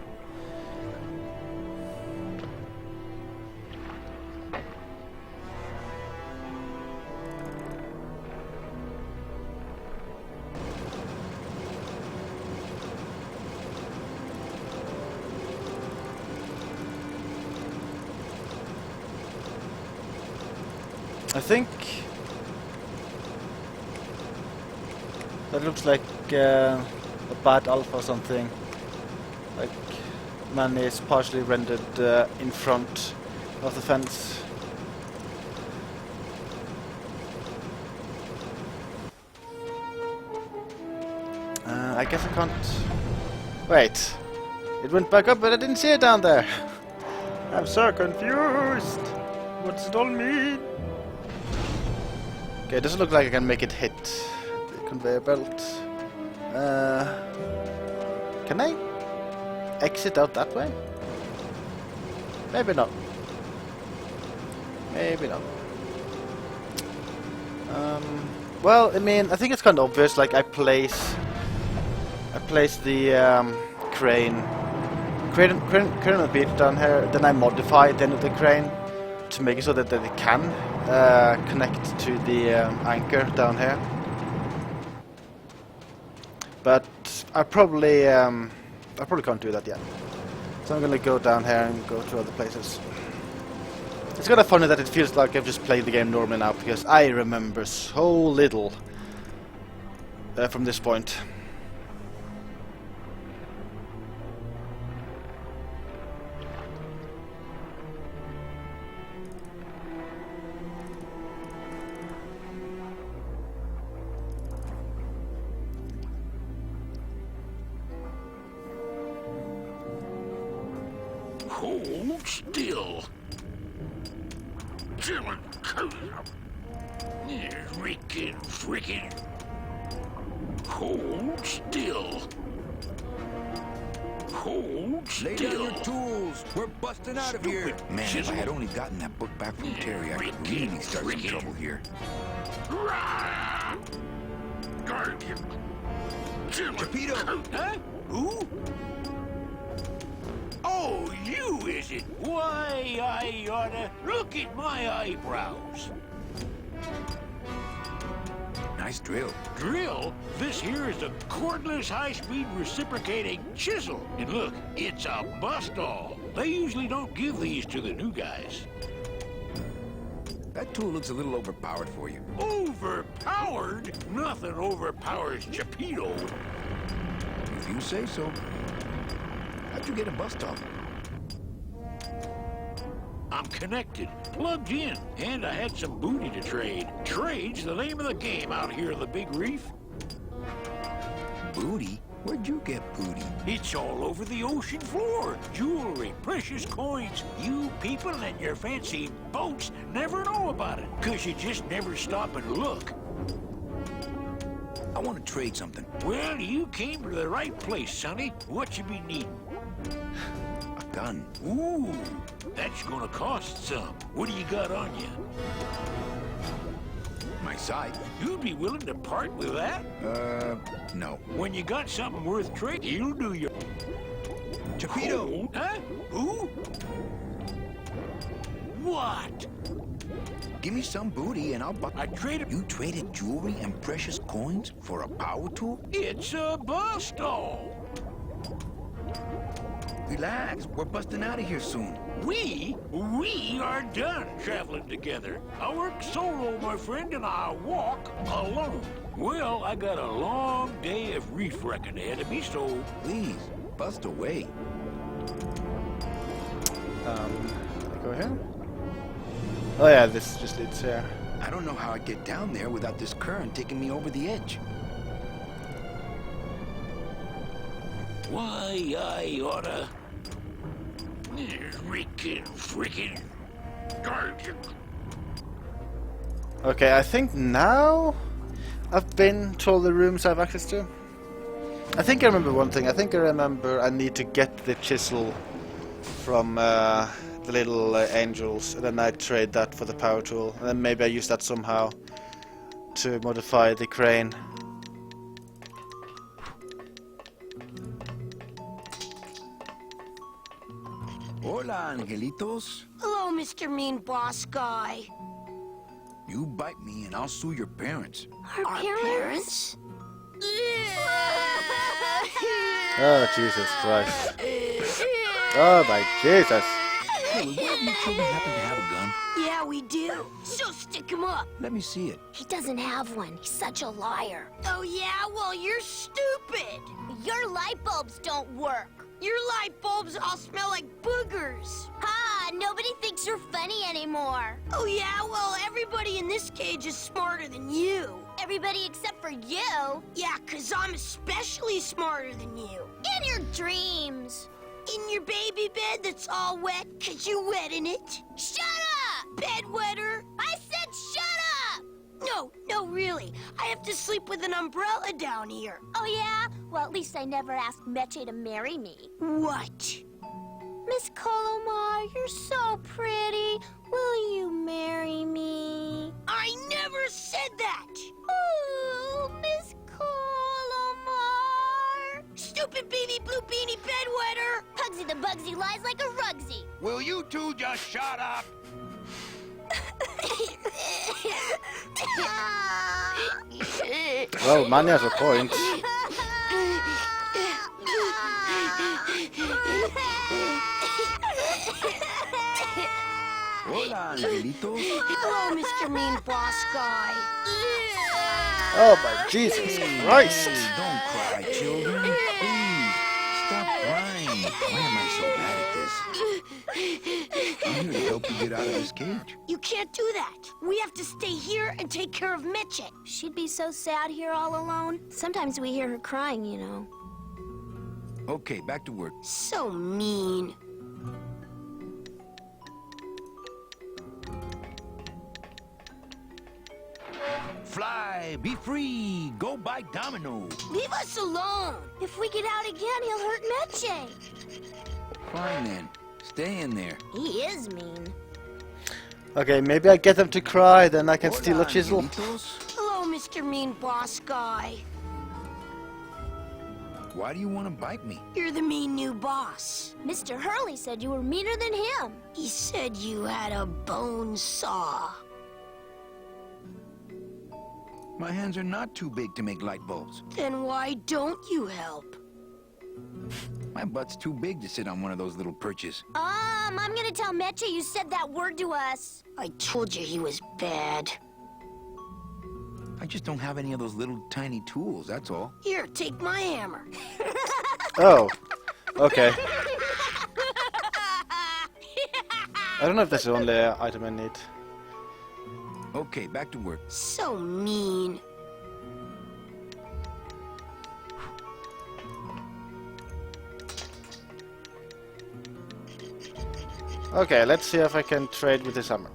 I think that looks like a bad alpha or something. Like man is partially rendered in front of the fence. I guess I can't. Wait, it went back up, but I didn't see it down there. I'm so confused. What does it all mean? Okay, it doesn't look like I can make it hit the conveyor belt. Can I exit out that way? Maybe not. Maybe not. Well, I mean, I think it's kind of obvious. Like, I place the crane on the beach down here. Then I modify the end of the crane to make it so that it can connect to the anchor down here. But I probably can't do that yet. So I'm gonna go down here and go to other places. It's kind of funny that it feels like I've just played the game normally now, because I remember so little from this point. Hold still. Freaking. Hold still. Hold Lay still. down your tools. We're busting out of here. Stupid Man, if I chisel. had only gotten that book back from Terry, I could really start some trouble here. Chapito! Huh? Who? Oh, you is it? Why, I oughta look at my eyebrows. Nice drill. Drill? This here is a cordless, high-speed reciprocating chisel. And look, it's a bust-all. They usually don't give these to the new guys. That tool looks a little overpowered for you. Overpowered? Nothing overpowers Chapito. If you say so. How'd you get a bust off? I'm connected, plugged in, and I had some booty to trade. Trade's the name of the game out here in the Big Reef. Booty? Where'd you get booty? It's all over the ocean floor. Jewelry, precious coins. You people and your fancy boats never know about it, 'cause you just never stop and look. I want to trade something. Well, you came to the right place, Sonny. What you be needing? A gun. Ooh, that's gonna cost some. What do you got on you? My side. You'd be willing to part with that? No. When you got something worth trading, you'll do your... Chapito! Huh? Who? What? Give me some booty and I'll buy... I traded... You traded jewelry and precious coins for a power tool? It's a bust-all. Relax, we're busting out of here soon. We are done traveling together. I work solo, my friend, and I walk alone. Well, I got a long day of reef wrecking ahead of me, so... Please, bust away. Go here? Oh yeah, this just leads here. I don't know how I'd get down there without this current taking me over the edge. Why, I oughta... Freaking... Okay, I think now I've been to all the rooms I have access to. I think I remember one thing. I think I remember I need to get the chisel from the little angels, and then I trade that for the power tool, and then maybe I use that somehow to modify the crane. Hola, angelitos. Hello, Mr. Mean Boss Guy. You bite me and I'll sue your parents. Our parents? Oh, Jesus Christ. Oh, my Jesus. Hey, would one of you children happen to have a gun? Yeah, we do. So stick him up. Let me see it. He doesn't have one. He's such a liar. Oh, yeah? Well, you're stupid. Your light bulbs don't work. Your light bulbs all smell like boogers. Ha! Nobody thinks you're funny anymore. Oh, yeah? Well, everybody in this cage is smarter than you. Everybody except for you. Yeah, 'cause I'm especially smarter than you. In your dreams. In your baby bed that's all wet 'cause you're wet in it. Shut up! Bedwetter. I said shut up! No, really. I have to sleep with an umbrella down here. Oh, yeah? Well, at least I never asked Meche to marry me. What? Miss Colomar, you're so pretty. Will you marry me? I never said that. Ooh, Miss Colomar. Stupid baby blue beanie bedwetter. Pugsy the Bugsy lies like a rugsy. Will you two just shut up? Well, man has a point. Hola, angelitos. Hello, Mr. Mean Boss Guy. Oh, my Jesus Christ. Hey, don't cry, children. Please, stop crying. Why am I so bad at this? I'm here to help you get out of this cage. You can't do that. We have to stay here and take care of Meche. She'd be so sad here all alone. Sometimes we hear her crying, you know. Okay, back to work. So mean. Fly, alive! Be free! Go buy Domino! Leave us alone. If we get out again, he'll hurt Meche. Fine then. Stay in there. He is mean. Okay, maybe I get them to cry, then I can steal a Hola, chisel. angelitos. Hello, Mr. Mean Boss Guy. Why do you want to bite me? You're the mean new boss. Mr. Hurley said you were meaner than him. He said you had a bone saw. My hands are not too big to make light bulbs. Then why don't you help? My butt's too big to sit on one of those little perches. I'm gonna tell Meche you said that word to us. I told you he was bad. I just don't have any of those little tiny tools, that's all. Here, take my hammer. Oh, okay. I don't know if that's the only item I need. Okay, back to work. So mean. Okay, let's see if I can trade with this hammer.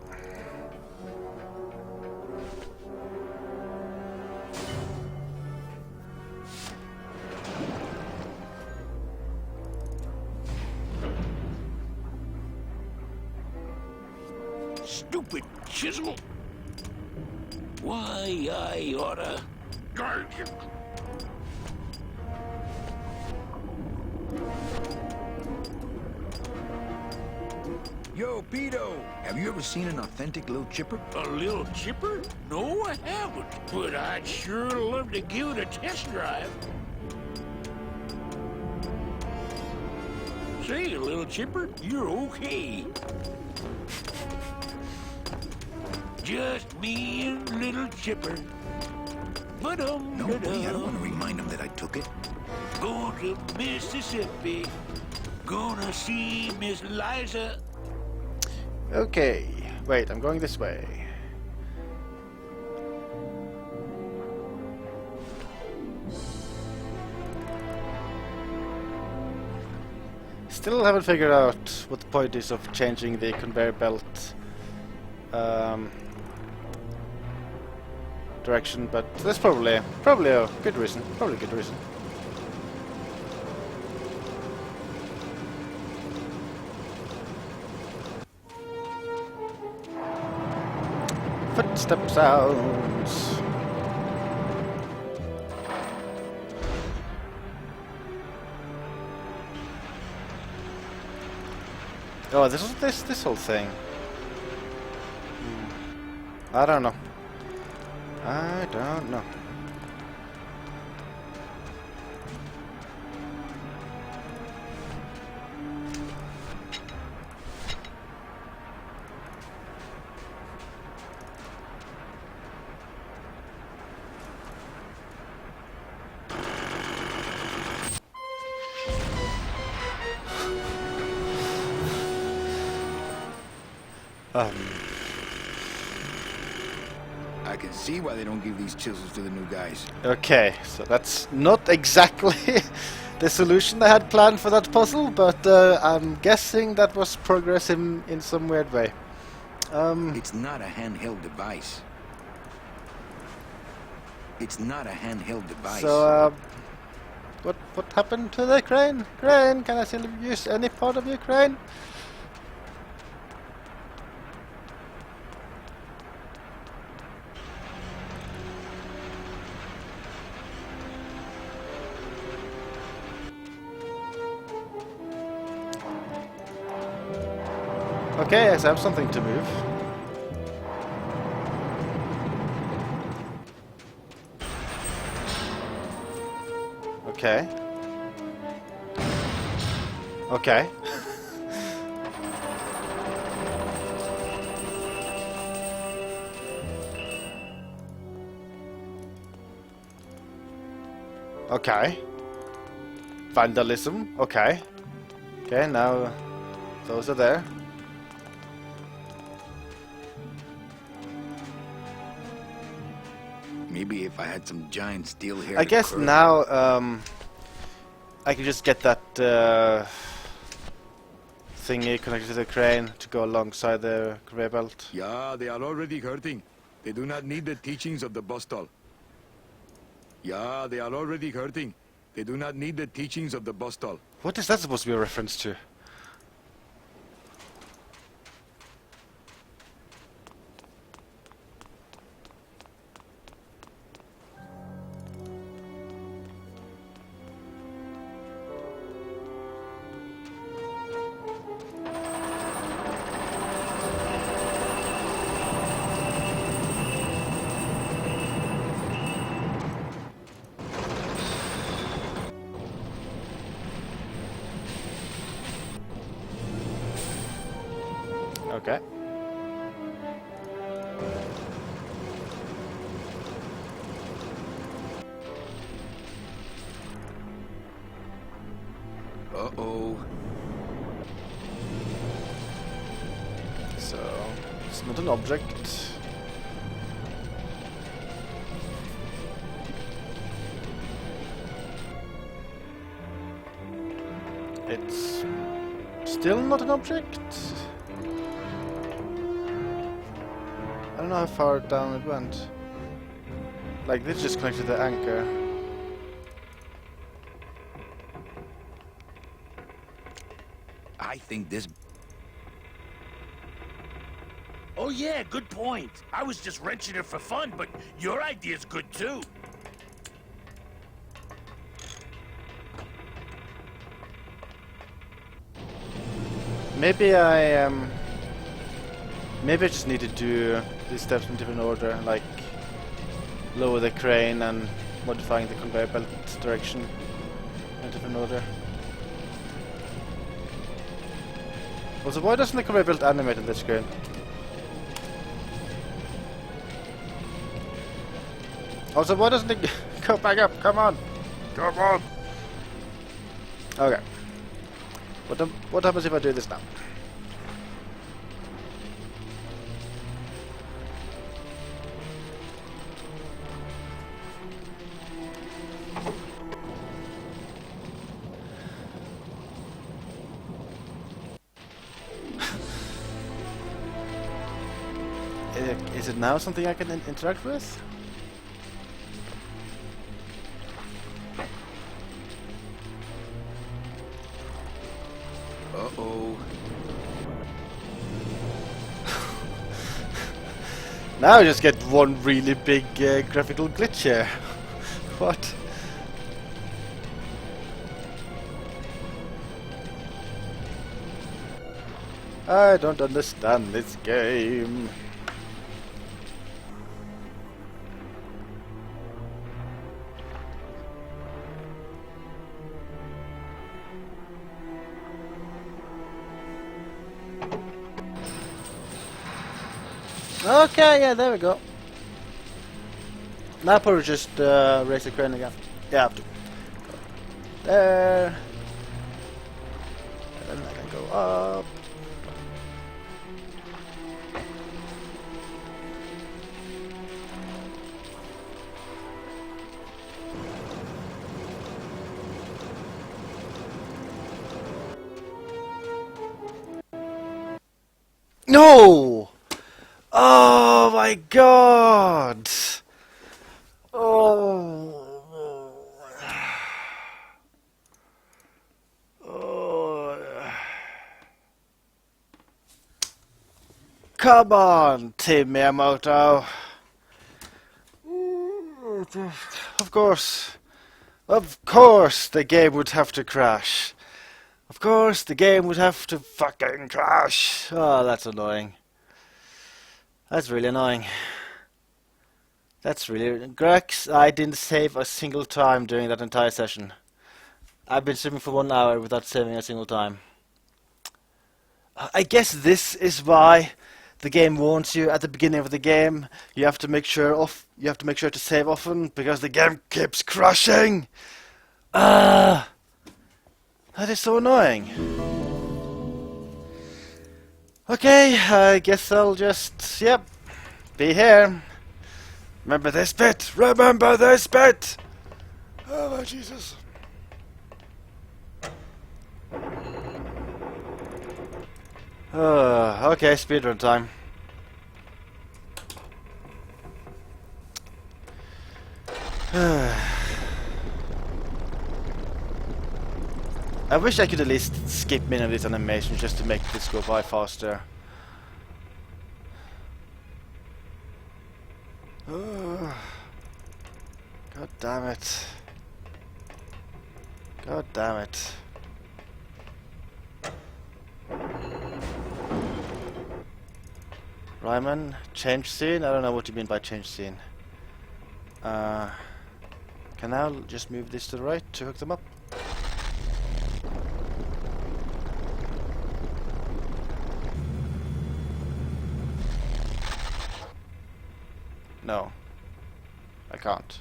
Stupid chisel. Why, I oughta... Yo, Pedo! Have you ever seen an authentic little chipper? A little chipper? No, I haven't. But I'd sure love to give it a test drive. Say, little chipper, you're okay. Just me and little chipper. No way, I don't want to remind him that I took it. Going to Mississippi. Gonna see Miss Liza. Okay, wait, I'm going this way. Still haven't figured out what the point is of changing the conveyor belt direction, but that's probably a good reason. Probably a good reason. Footstep sounds. Oh, this whole thing. I don't know. I don't know. I can see why they don't give these chisels to the new guys. Okay, so that's not exactly the solution I had planned for that puzzle, but I'm guessing that was progress in some weird way. It's not a handheld device. It's not a handheld device. So, what happened to the crane? Crane, can I still use any part of your crane? Okay, I have something to move. Okay. Okay. Okay. Vandalism. Okay. Okay, now those are there. Maybe if I had some giant steel hair. I guess now I can just get that thingy connected to the crane to go alongside the conveyor belt. Yeah, they are already hurting. They do not need the teachings of the Bostol. Yeah, they are already hurting. They do not need the teachings of the Bostal. What is that supposed to be a reference to? Okay. Uh-oh. So, it's not an object. It's still not an object. I don't know how far down it went. Like, this just connected to the anchor. I think this... Oh yeah, good point. I was just wrenching it for fun, but your idea's good too. Maybe I maybe I just need to do these steps in different order, like lower the crane and modifying the conveyor belt direction in a different order. Also, why doesn't the conveyor belt animate on this screen? Also, why doesn't it go back up? Come on! Come on! Okay. What happens if I do this now? Is it now something I can interact with? Uh-oh. Now I just get one really big graphical glitch here. What? I don't understand this game. Okay, yeah, there we go. Now probably just raise the crane again. Yeah, I have to. There. And then I can go up. No! Oh my god! Oh. Oh. Come on, Team Miyamoto. Of course. Of course the game would have to crash. Of course the game would have to fucking crash. Oh, that's annoying. That's really annoying. That's really... Grex, I didn't save a single time during that entire session. I've been streaming for 1 hour without saving a single time. I guess this is why the game warns you at the beginning of the game. You have to make sure to save often because the game keeps crashing. That is so annoying. Okay, I guess I'll just, yep, be here. Remember this bit! Remember this bit! Oh my Jesus. Okay, speedrun time. I wish I could at least skip many of these animations just to make this go by faster. God damn it. God damn it. Ryman, change scene? I don't know what you mean by change scene. Can I just move this to the right to hook them up? No. I can't.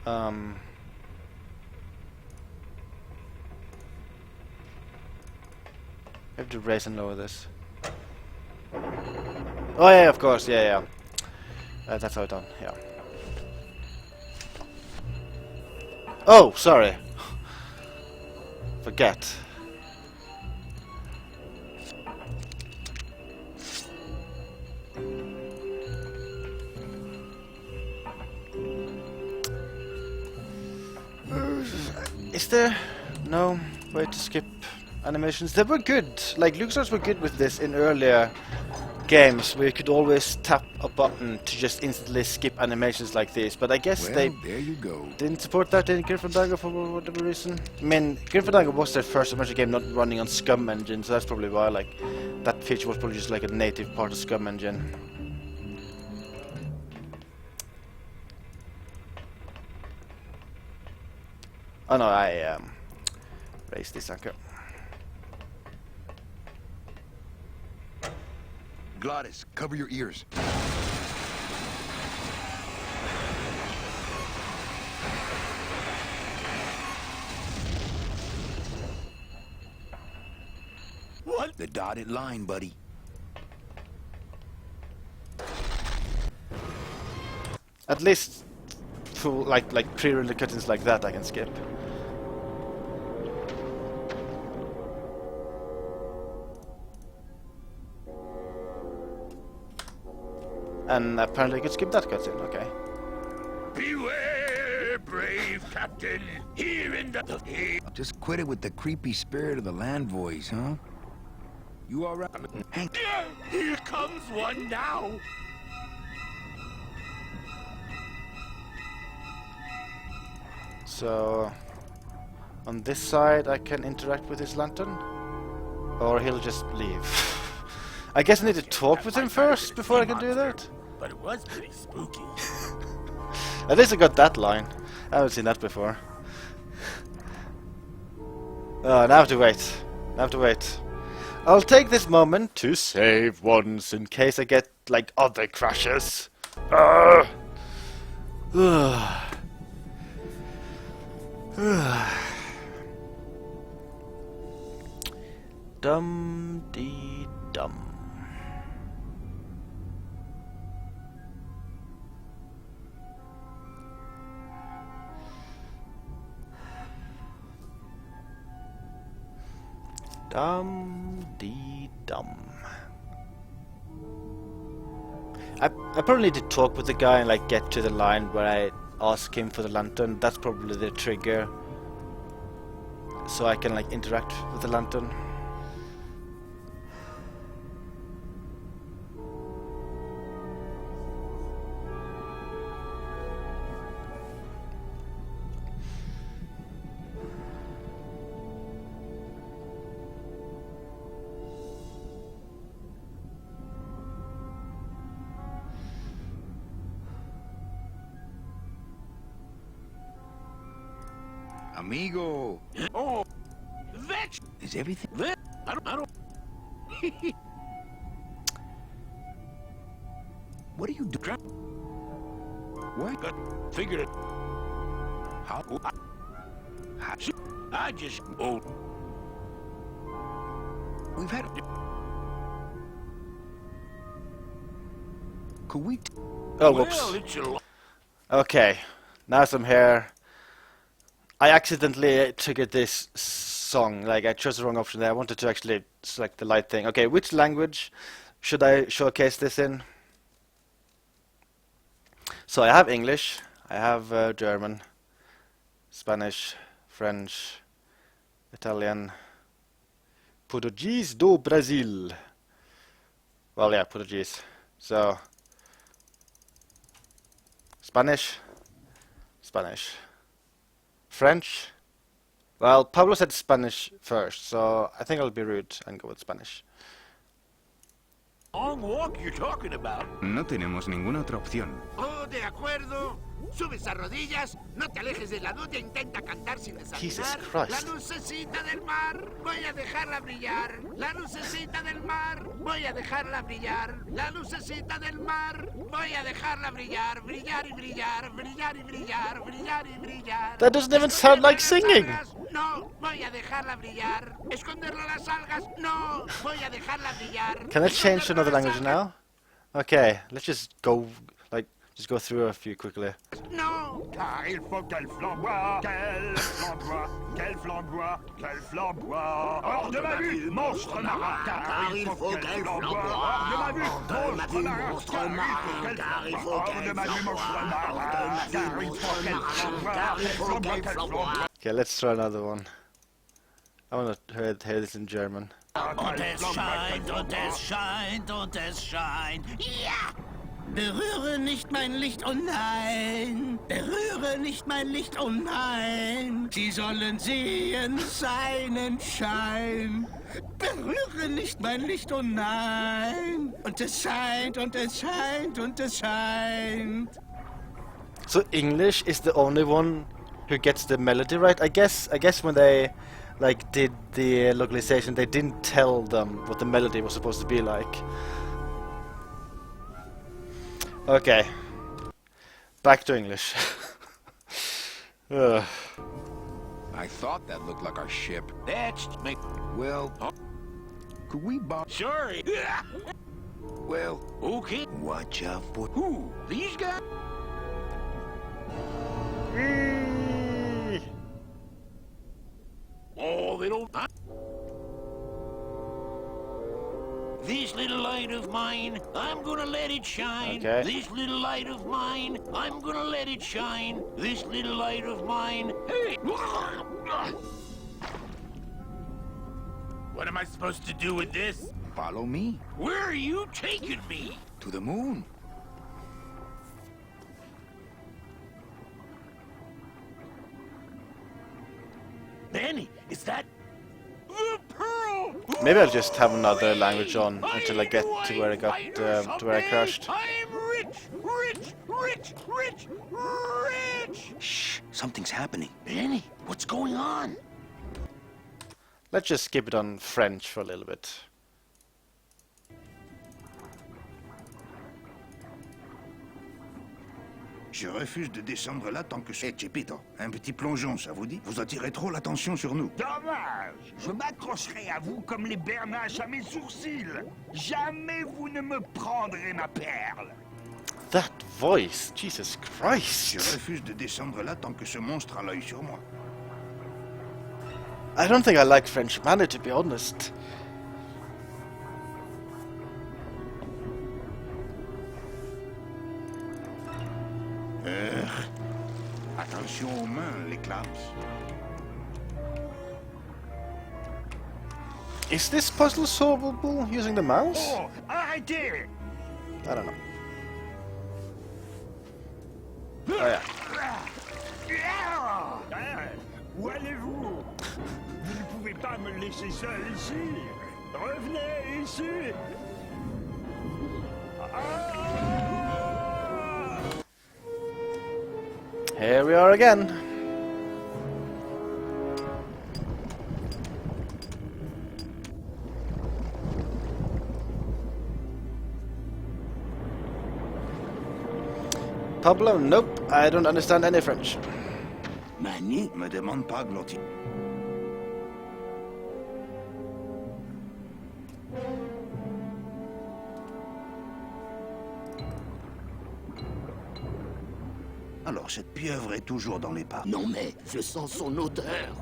I have to raise and lower this. Oh yeah, of course, yeah. That's how it's done, yeah. Oh, sorry. Forget. Is there no way to skip animations? They were good. Like, LucasArts were good with this in earlier games, where you could always tap a button to just instantly skip animations like this. But I guess Well, they there you go. didn't support that in Fandango for whatever reason. I mean, Fandango was their first adventure game not running on Scum Engine, so that's probably why. Like, that feature was probably just like a native part of Scum Engine. Oh no, I raised this anchor. Glottis, cover your ears. What? The dotted line, buddy. At least, full like pre-rendered cutscenes like that I can skip. And apparently I could skip that cutscene, okay. Beware, brave captain, here in the... Just quit it with the creepy spirit of the land voice, huh? You alright? Hank. Here comes one now. So, on this side I can interact with his lantern? Or he'll just leave. I guess I need to talk with him first before I can do that? But it was pretty spooky. At least I got that line. I haven't seen that before. Now I have to wait. I have to wait. I'll take this moment to save once in case I get, like, other crashes. Dum-dee-dum. Dum-dee-dum. I probably need to talk with the guy and like get to the line where I ask him for the lantern. That's probably the trigger. So I can like interact with the lantern. Amigo. Oh, that Is everything? that I don't. What are you doing? What? Figured it. How? I just oh. We've had. Could we? Oh, Well, whoops. it's a Okay, now I'm here. I accidentally triggered this song. Like, I chose the wrong option there. I wanted to actually select the light thing. Okay, which language should I showcase this in? So I have English, I have German, Spanish, French, Italian, Portuguese do Brasil. Well, yeah, Portuguese. So, Spanish, French. Well, Pablo said Spanish first, so I think I'll be rude and go with Spanish. Long walk you're talking about? No tenemos ninguna otra opción. Oh, de acuerdo. Subes a rodillas, no te alejes de la luz e intenta cantar sin Jesus desafinar. Christ. La lucecita del mar, voy a dejarla brillar. La lucecita del mar, voy a dejarla brillar. La lucecita del mar, voy a dejarla brillar. Brillar y brillar, brillar y brillar, brillar y brillar. That doesn't even sound like singing. No, voy a dejarla brillar. Esconderla las algas, no, voy a dejarla brillar. Can I change to another language now? Okay, let's just go, like, just go through a few quickly. No. Car il faut qu'elle flamboie, qu'elle flamboie, qu'elle flamboie, qu'elle flamboie. Hors de ma vue, monstre marin, car il faut qu'elle flamboie. Hors de ma vue, monstre marin, car il faut qu'elle flamboie. Hors de ma vue, monstre marin, car il faut qu'elle flamboie. Car il faut qu'elle flamboie. Okay, let's try another one. I want to hear this in German. Und es scheint, und es scheint, und es scheint. Ja! Berühre nicht mein Licht, oh nein! Berühre nicht mein Licht, oh nein! Sie sollen sehen seinen Schein. Berühre nicht mein Licht, oh nein! Und es scheint, und es scheint, und es scheint. So English is the only one who gets the melody right. I guess when they like did the localization, they didn't tell them what the melody was supposed to be like. Okay, back to English. Ugh. I thought that looked like our ship. That's me. Well, could we borrow? Sorry. Well, Okay. watch out for... Who? These guys? Oh, they don't... This little light of mine, I'm gonna let it shine. Okay. This little light of mine, I'm gonna let it shine. This little light of mine. Hey! What am I supposed to do with this? Follow me Where are you taking me? to the moon. Benny, is that the pearl? Maybe I'll just have another language on until I get to where I got to where I crashed. I'm rich, rich, rich, rich, rich. Shh, something's happening. Benny, what's going on? Let's just skip it on French for a little bit. Je refuse de descendre là tant que c'est Chepito. Un petit plongeon, ça vous dit? Vous attirez trop l'attention sur nous. Dommage. Je m'accrocherai à vous comme les bernaches à mes sourcils. Jamais vous ne me prendrez ma perle. That voice, Jesus Je Christ! refuse de descendre là tant que ce monstre a l'œil sur moi. I don't think I like French manner, to be honest. Attention aux mains, les claps. Is this puzzle solvable using the mouse? Oh, arrêtez! I don't know. Oh yeah. Où allez-vous? Vous ne pouvez pas me laisser seul ici. Revenez ici. Here we are again. Pablo, nope, I don't understand any French. Manny, me demande pas, Glotty. Alors, cette pieuvre est toujours dans les pas. Non mais, je sens son odeur.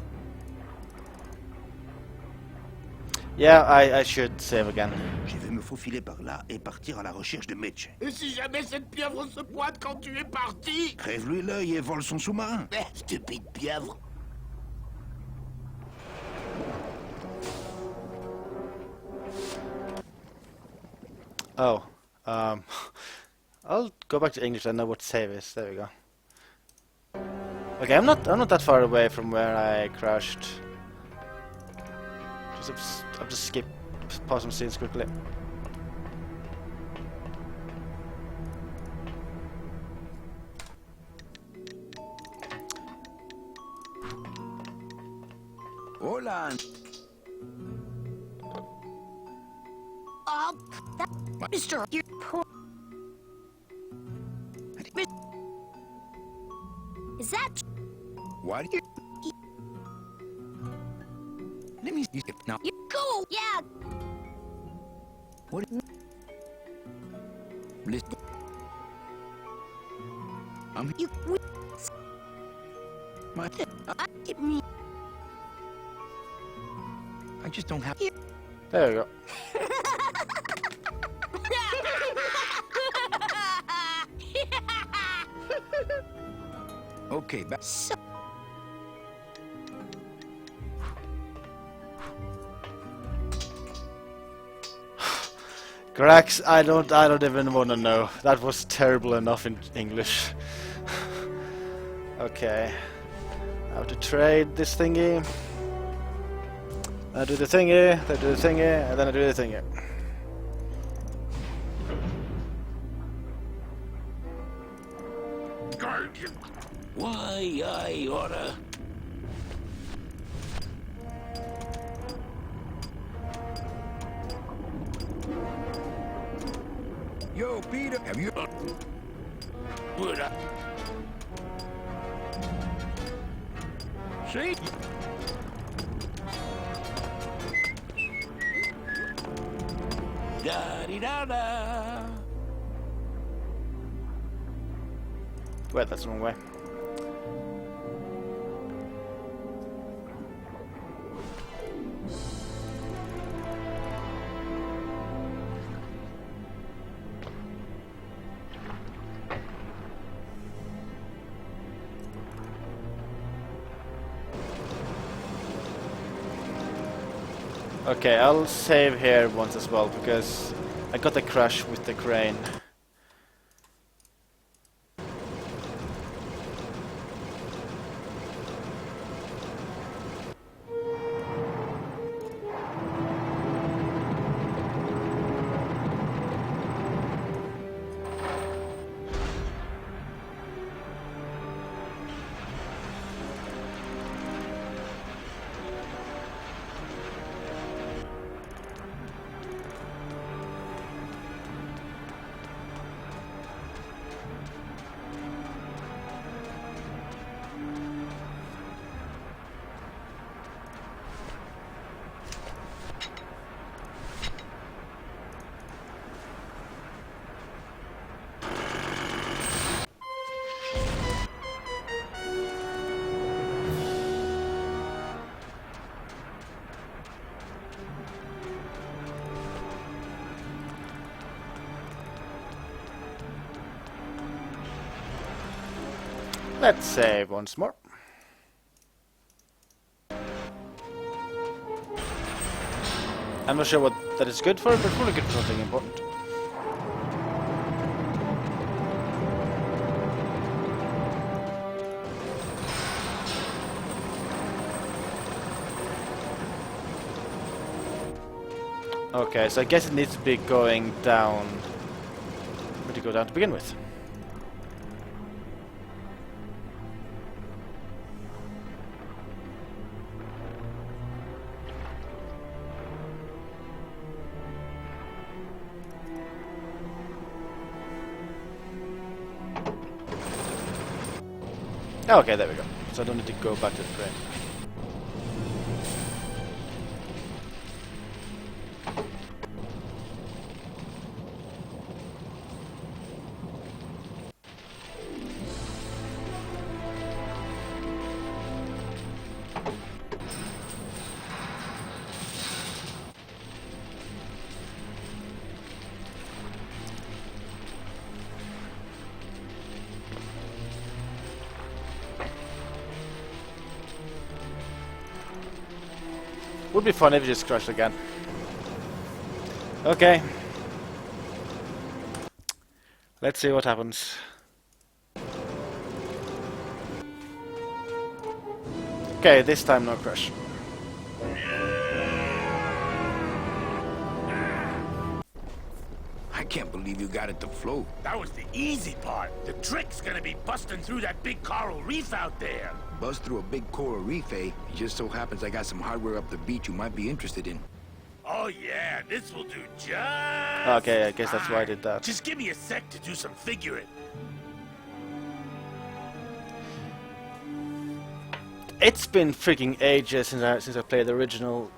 Yeah, I should save again. Je vais me faufiler par là et partir à la recherche de Meche. Et si jamais cette pieuvre se pointe quand tu es parti? Crève-lui l'œil et vole son sous-marin. Stupide pieuvre. Oh. I'll go back to English. I know what save is. There we go. Okay, I'm not that far away from where I crashed. I'll just skip pause some scenes quickly. Hola. That, Mr. You're poor. Is that... Why do you... Let me see if now... You go. Yeah, What? Listen. I'm... You. My... Me. I just don't have... There we go. Okay, back... Grax, I don't even wanna know. That was terrible enough in English. Okay. I have to trade this thingy. I do the thingy, then do the thingy, and then I do the thingy. Guardian. Why, I oughta. Yo, Peter, have you... Would I? See? Da-dee-da-da. Wait, that's the wrong way. Okay, I'll save here once as well, because I got a crash with the crane. Let's save once more. I'm not sure what that is good for, but it's probably good for something important. Okay, so I guess it needs to be going down. Where to go down to begin with? Oh, okay, there we go. So I don't need to go back to the crane. Would be fun if you just crashed again. Okay. Let's see what happens. Okay, this time no crash. I can't believe you got it to float. That was the easy part. The trick's gonna be busting through that big coral reef out there. Bust through a big coral reef, eh? It just so happens I got some hardware up the beach you might be interested in. Oh yeah, this will do just Okay, I guess that's why I did that. Just give me a sec to do some figuring. It's been freaking ages since I played the original,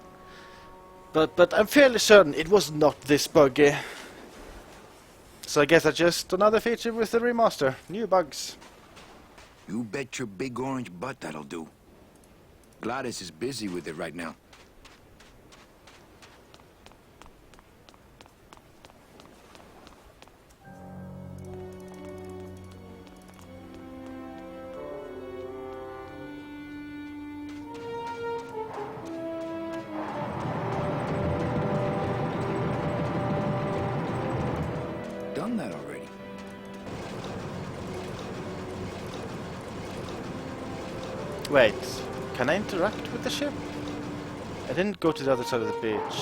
but I'm fairly certain it was not this buggy. So I guess that's just another feature with the remaster. New bugs. You bet your big orange butt that'll do. Gladys is busy with it right now. Done that already. Wait, can I interact with the ship? I didn't go to the other side of the beach.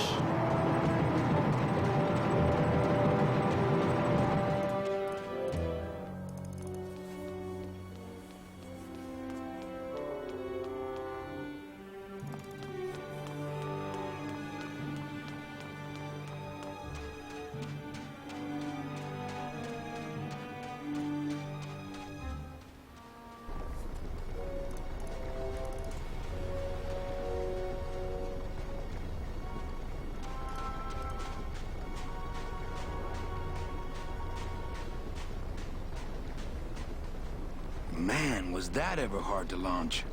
Man, was that ever hard to launch.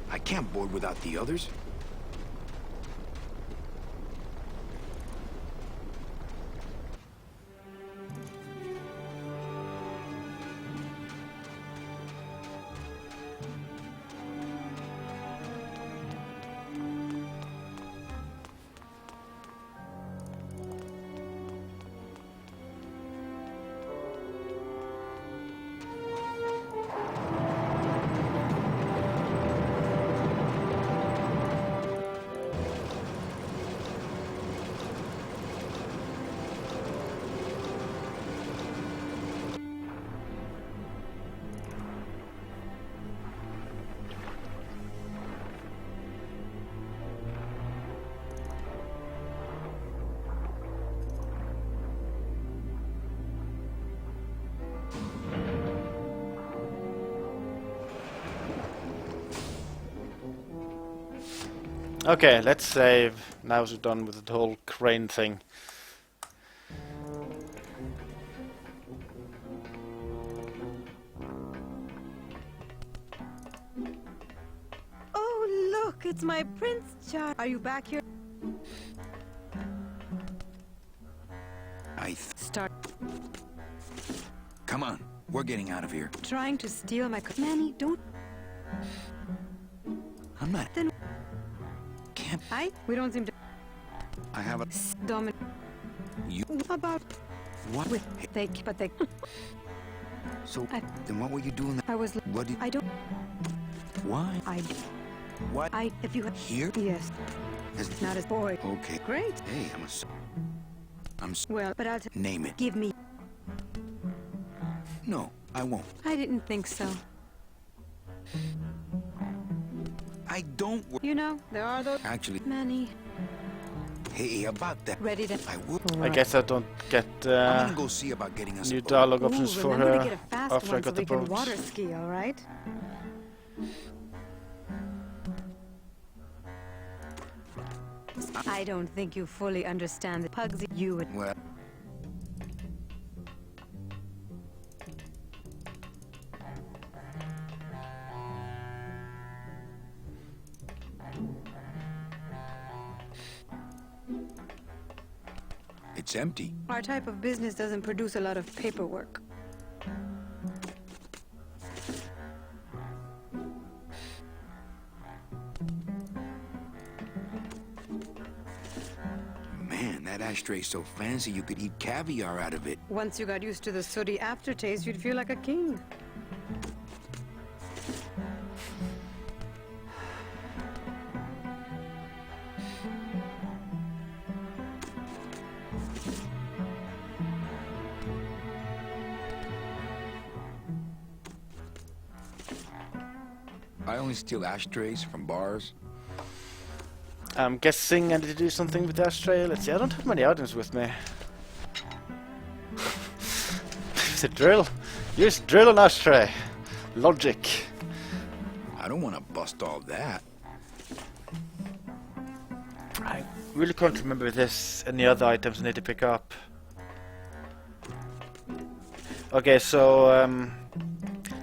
I can't board without the others. Okay, let's save. Now we're done with the whole crane thing. Oh, look, it's my Prince Charles. Are you back here? Start Come on, we're getting out of here. trying to steal my... Manny, don't... I'm not... Then... Can't... We don't seem to... I have a... Dominate... You... About... What? With... But they... So, then what were you doing? I was... What did... I don't... Why? What? If you... Here? Yes. As... Not as boy. Okay. Great. Hey, Well, but I'll... Name it. Give me... No, I won't. I didn't think so. I don't... You know, there are those... Actually... Many... Hey, about that... Ready to... I will... I guess I don't get I'm gonna go see about getting us... new dialogue options Ooh, for remember to her get a fast after I one so got the we can boat. water ski, all right? I don't think you fully understand the Pugsy you and... Well... It's empty. Our type of business doesn't produce a lot of paperwork. Man, that ashtray so fancy you could eat caviar out of it. Once you got used to the sooty aftertaste, you'd feel like a king. I only steal ashtrays from bars. I'm guessing I need to do something with the ashtray. Let's see, I don't have many items with me. It's a drill. Use drill and ashtray. Logic. I don't want to bust all that. I really can't remember if there's any other items I need to pick up. Okay, so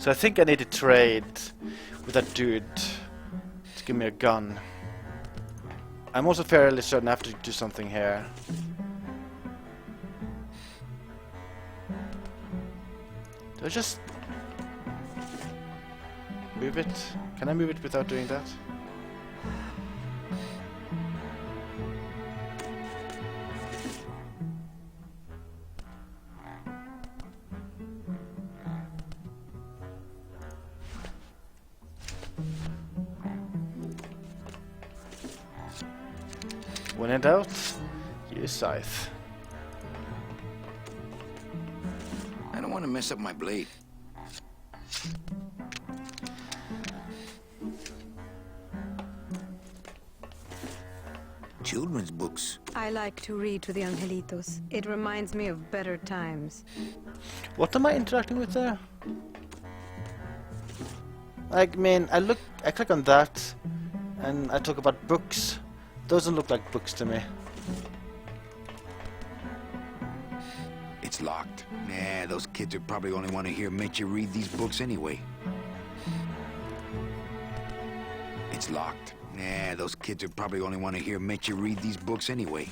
I think I need to trade with that dude to give me a gun. I'm also fairly certain I have to do something here. Do I just move it? Can I move it without doing that? When in doubt, use scythe. I don't want to mess up my blade. Children's books. I like to read to the angelitos. It reminds me of better times. What am I interacting with there? I mean, I click on that, and I talk about books. Doesn't look like books to me. It's locked. Nah, those kids would probably only want to hear Mitch read these books anyway. It's locked. Nah, those kids would probably only want to hear Mitch read these books anyway.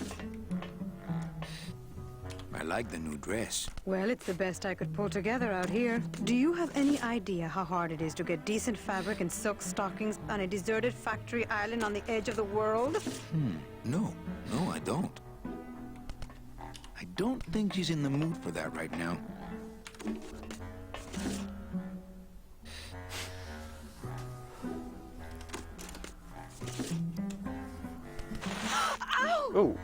I like the new dress. Well, it's the best I could pull together out here. Do you have any idea how hard it is to get decent fabric and silk stockings on a deserted factory island on the edge of the world? No, I don't. I don't think she's in the mood for that right now. Ow! Oh,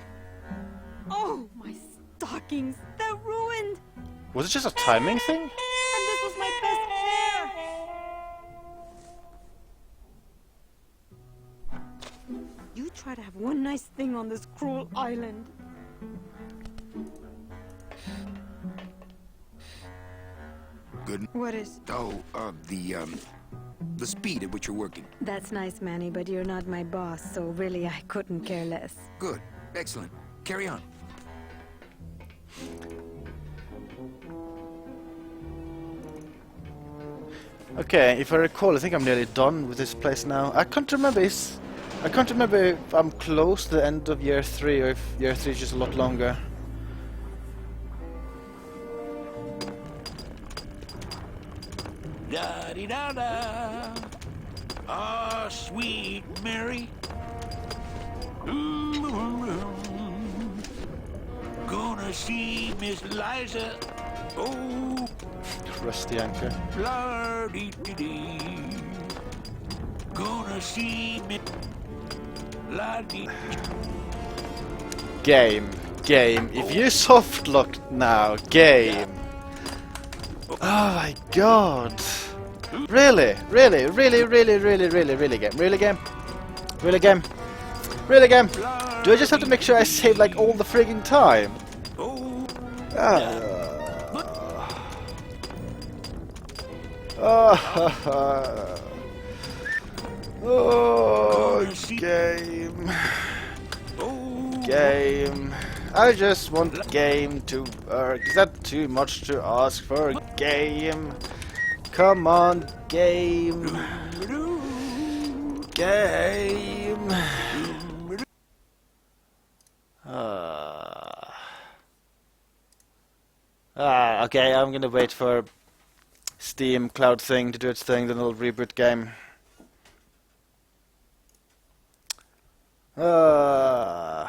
Oh, my stockings! They're ruined! was it just a timing thing? And this was my best pair! You try to have one nice thing on this cruel island. Good. What is? Oh, the speed at which you're working. That's nice, Manny, but you're not my boss, so really I couldn't care less. Good. Excellent. Carry on. Okay, if I recall, I think I'm nearly done with this place now. I can't remember if I'm close to the end of year 3 or if year 3 is just a lot longer. Da-dee-da-da. Ah, sweet Mary. Gonna see Miss Liza. Oh, Rusty anchor. la-dee-dee-dee. Gonna see Miss la-dee. Game. If you soft lock now, game. Oh my god. Really game. Do I just have to make sure I save like all the frigging time? Oh, game. I just want game to work. Is that too much to ask for a game? Come on, game. Game. Okay, I'm gonna wait for Steam Cloud thing to do its thing, then it'll reboot game. Oh,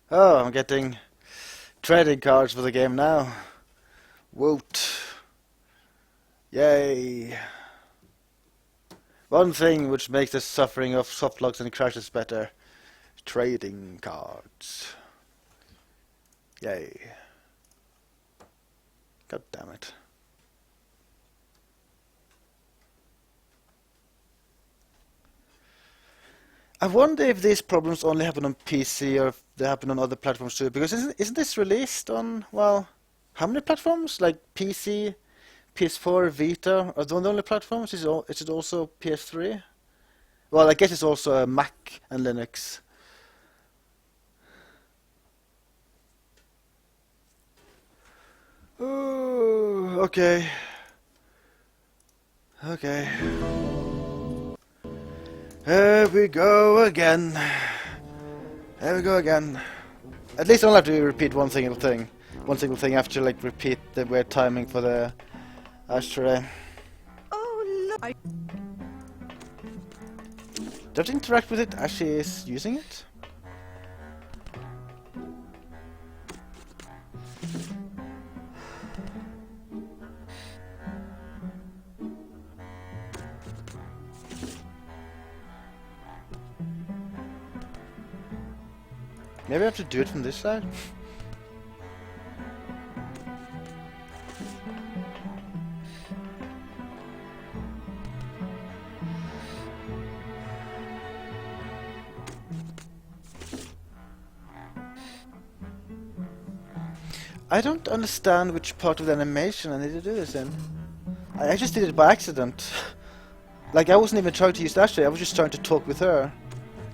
I'm getting trading cards for the game now. Woot. Yay. One thing which makes the suffering of softlocks and crashes better. Trading cards. Yay. God damn it. I wonder if these problems only happen on PC or if they happen on other platforms too, because isn't this released on, well, how many platforms? Like PC, PS4, Vita are the only platforms? Is it also PS3? Well, I guess it's also Mac and Linux. Oh, okay. Okay. Here we go again. Here we go again. At least I don't have to repeat one single thing. One single thing. I have to like repeat the weird timing for the ashtray. Oh, look. Do I have to interact with it as she is using it? Maybe I have to do it from this side? I don't understand which part of the animation I need to do this in. I just did it by accident. Like, I wasn't even trying to use the ashtray, I was just trying to talk with her.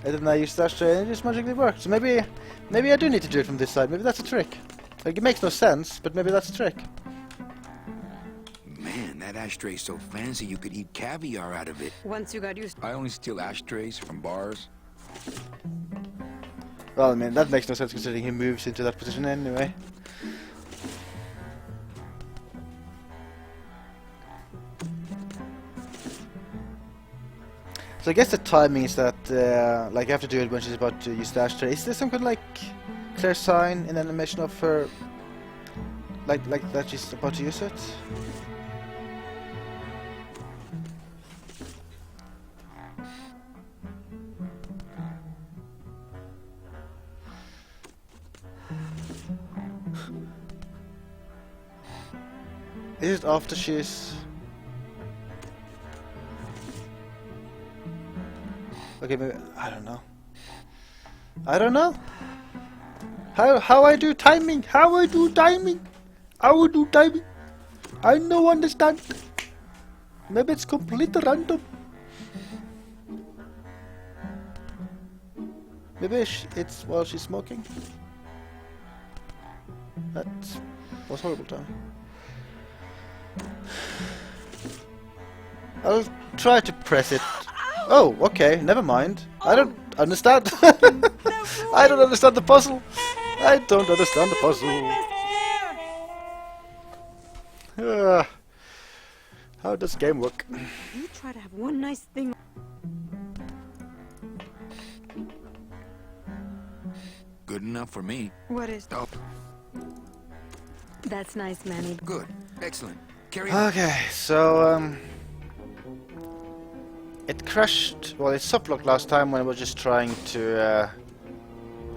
And then I used the ashtray and it just magically worked. So maybe I do need to do it from this side. Maybe that's a trick. Like, it makes no sense, but maybe that's a trick. Man, that ashtray's so fancy you could eat caviar out of it. Once you got used I only steal ashtrays from bars. Well, I mean, that makes no sense considering he moves into that position anyway. So I guess the timing is that, like, I have to do it when she's about to use the ashtray. Is there some kind of, like, clear sign in the animation of her, like that she's about to use it? Is it after she's... Okay, maybe, I don't know. I don't know. How I do timing? How I do timing? How I do timing? I no understand. Maybe it's completely random. Maybe it's while she's smoking. That was horrible timing. I'll try to press it. Oh, okay, never mind. I don't understand. I don't understand the puzzle. I don't understand the puzzle. How does game work? You try to have one nice thing. Good enough for me. What is... Oh, That's nice, Manny. good. Excellent. Carry on. Okay, so, it crashed, well, it softlocked last time when I was just trying to,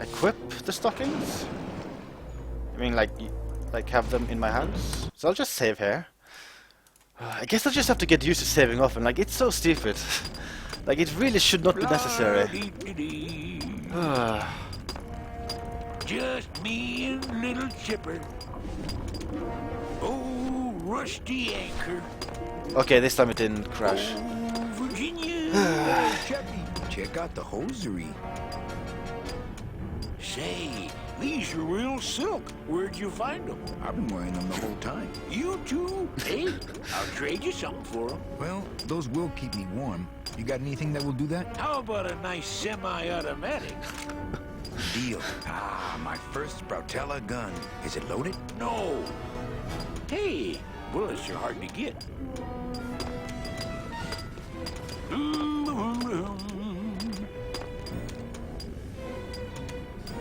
equip the stockings. I mean, like have them in my hands. So I'll just save here. I guess I'll just have to get used to saving often, like, it's so stupid. Like, it really should not be necessary. Just me and little Chipper. Oh, rusty anchor. Okay, this time it didn't crash. Oh, Virginia. Chappie, check out the hosiery. Say, these are real silk. Where'd you find them? I've been wearing them the whole time. You too? Hey, I'll trade you something for them. Well, those will keep me warm. You got anything that will do that? How about a nice semi-automatic? Deal. Ah, my first Brautella gun. Is it loaded? No. Hey, bullets are hard to get.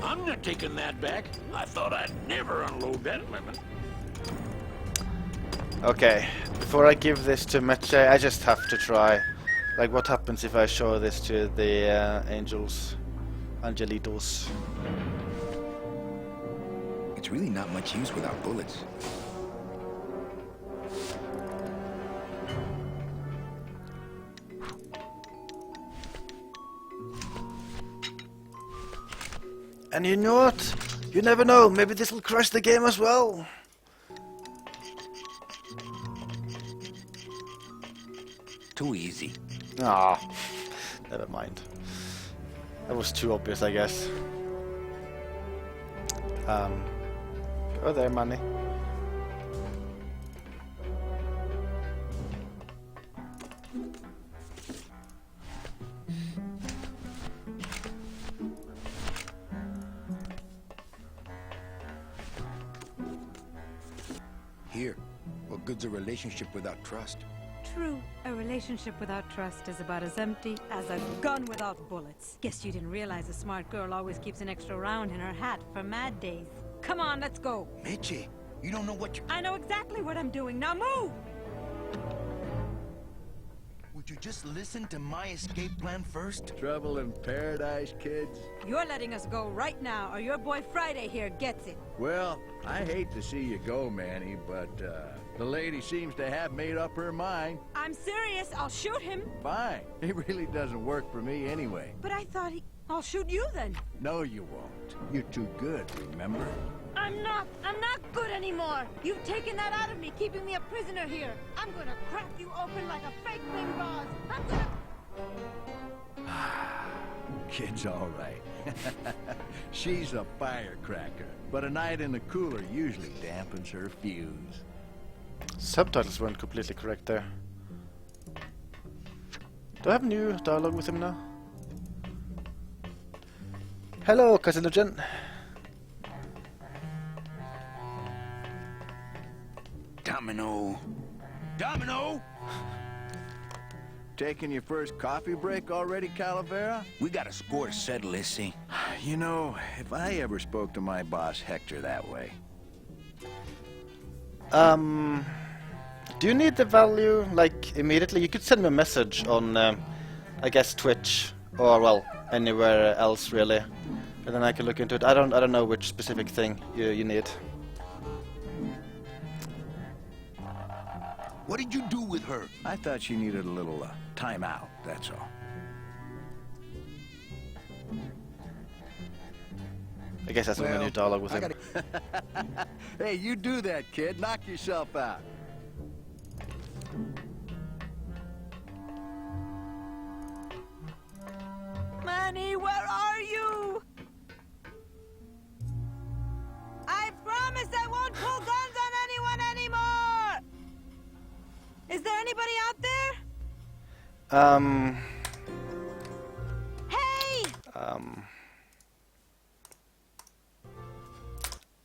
I'm not not taking that back. I thought I'd never unload that lemon. Okay, before I give this to Meche, I just have to try. Like, what happens if I show this to the Angelitos? It's really not much use without bullets. And you know what? You never know, maybe this will crush the game as well. Too easy. Ah, never mind. That was too obvious, I guess. Go there, money. Here, what good's a relationship without trust? True, a relationship without trust is about as empty as a gun without bullets. Guess you didn't realize a smart girl always keeps an extra round in her hat for mad days. Come on, let's go. Meche, you don't know what you... I know exactly what I'm doing. Now move! Would you just listen to my escape plan first? Trouble in paradise, kids? You're letting us go right now, or your boy Friday here gets it. Well, I hate to see you go, Manny, but, the lady seems to have made up her mind. I'm serious. I'll shoot him. Fine. It really doesn't work for me anyway. But I thought I'll shoot you then. No, you won't. You're too good, remember? I'm not good anymore. You've taken that out of me, keeping me a prisoner here. I'm gonna crack you open like a fake wing gauze. I'm gonna... Kid's all right. She's a firecracker, but a night in the cooler usually dampens her fuse. Subtitles weren't completely correct there. Do I have new dialogue with him now? Hello, Carcinogen. Domino. Domino! Taking your first coffee break already, Calavera? We got a score to settle, Issy. You know, if I ever spoke to my boss Hector that way... Do you need the value, like, immediately? You could send me a message on, I guess, Twitch, or, well, anywhere else, really. And then I can look into it. I don't know which specific thing you need. What did you do with her? I thought she needed a little, time out, that's all. I guess that's when a new dialogue with him. Hey, you do that, kid. Knock yourself out. Manny, where are you? I promise I won't pull guns on anyone anymore! Is there anybody out there? Hey!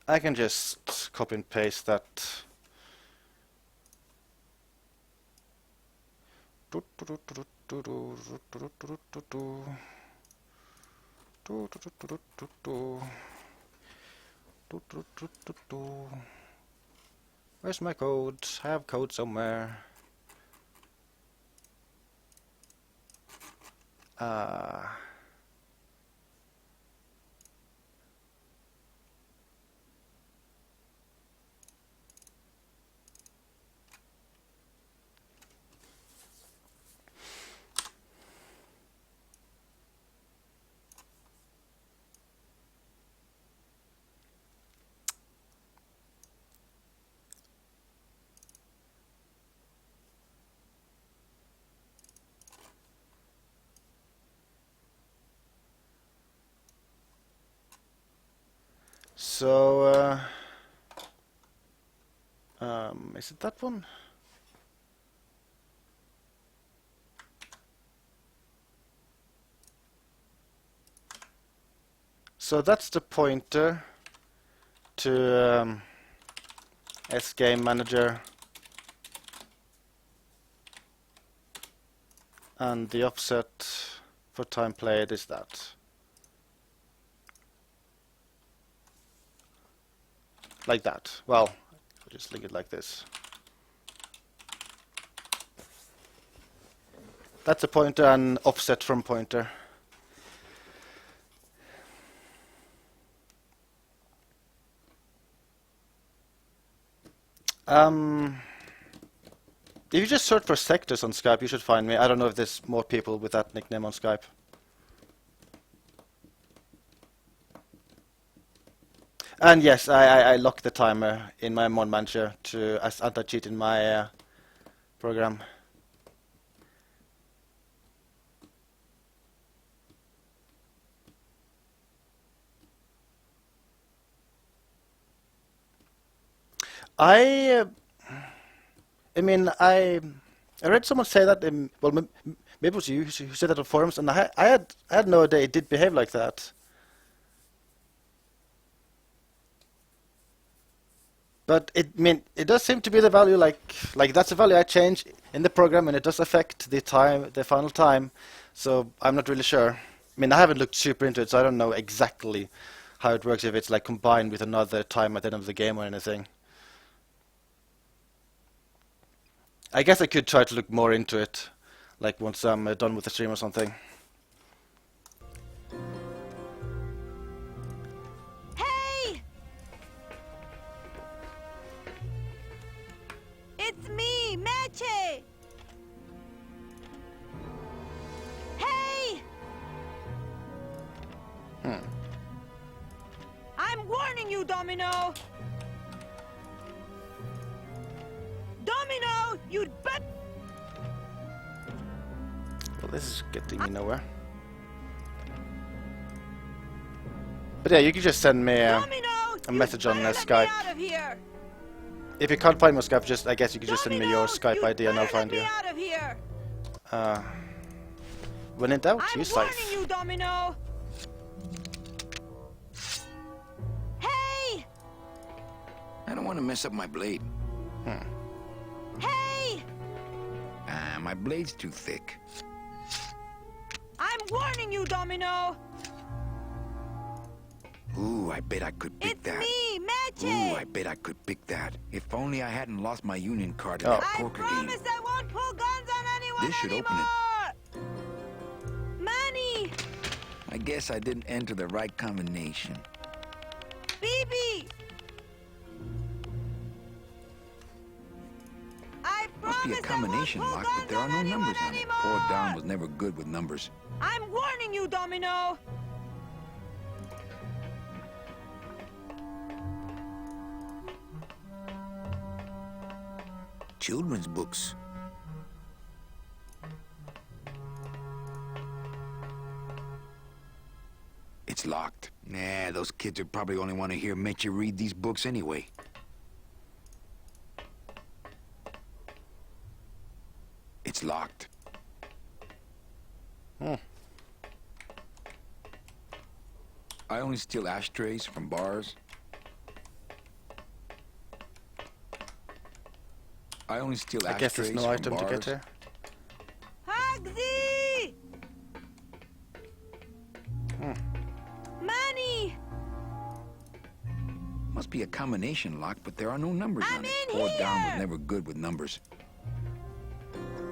I can just copy and paste that. Where's my code? I have code somewhere. So, is it that one? So that's the pointer to S-Game Manager, and the offset for time played is that. like that. Well, I'll just link it like this. That's a pointer and offset from pointer. If you just search for sectors on Skype, you should find me. I don't know if there's more people with that nickname on Skype. And yes, I locked the timer in my mod manager to as anti-cheat in my program. I mean, I read someone say that. Well, maybe it was you who said that on forums, and I had no idea it did behave like that. But it does seem to be the value, like that's a value I change in the program, and it does affect the final time. So I'm not really sure. I mean, I haven't looked super into it, so I don't know exactly how it works, if it's like combined with another time at the end of the game or anything. I guess I could try to look more into it, like once I'm done with the stream or something. Hey! It's me, Meche! Hey! I'm warning you, Domino! Domino, you'd bet. Well, this is getting me nowhere. But yeah, you can just send me a message on Skype. If you can't find me on Skype, I guess you can just send me your Skype ID and I'll find you. When in doubt, use Skype. You, Domino. Hey! I don't want to mess up my blade. Hey! My blade's too thick. I'm warning you, Domino! Ooh, I bet I could pick that. It's me, Magic! Ooh, I bet I could pick that. If only I hadn't lost my union card in that poker game. I promise I won't pull guns on anyone This should anymore. open it. Manny! I guess I didn't enter the right combination. BB! Must be a combination lock, but there are no numbers on it. Poor Don was never good with numbers. I'm warning you, Domino! Children's books. It's locked. Nah, those kids would probably only want to hear Meche read these books anyway. It's locked. I only steal ashtrays from bars. I only steal I guess there's ashtrays no from item bars. to get here. Hugsy! Manny! Must be a combination lock, but there are no numbers I'm on it. in Poor here. Don was never good with numbers.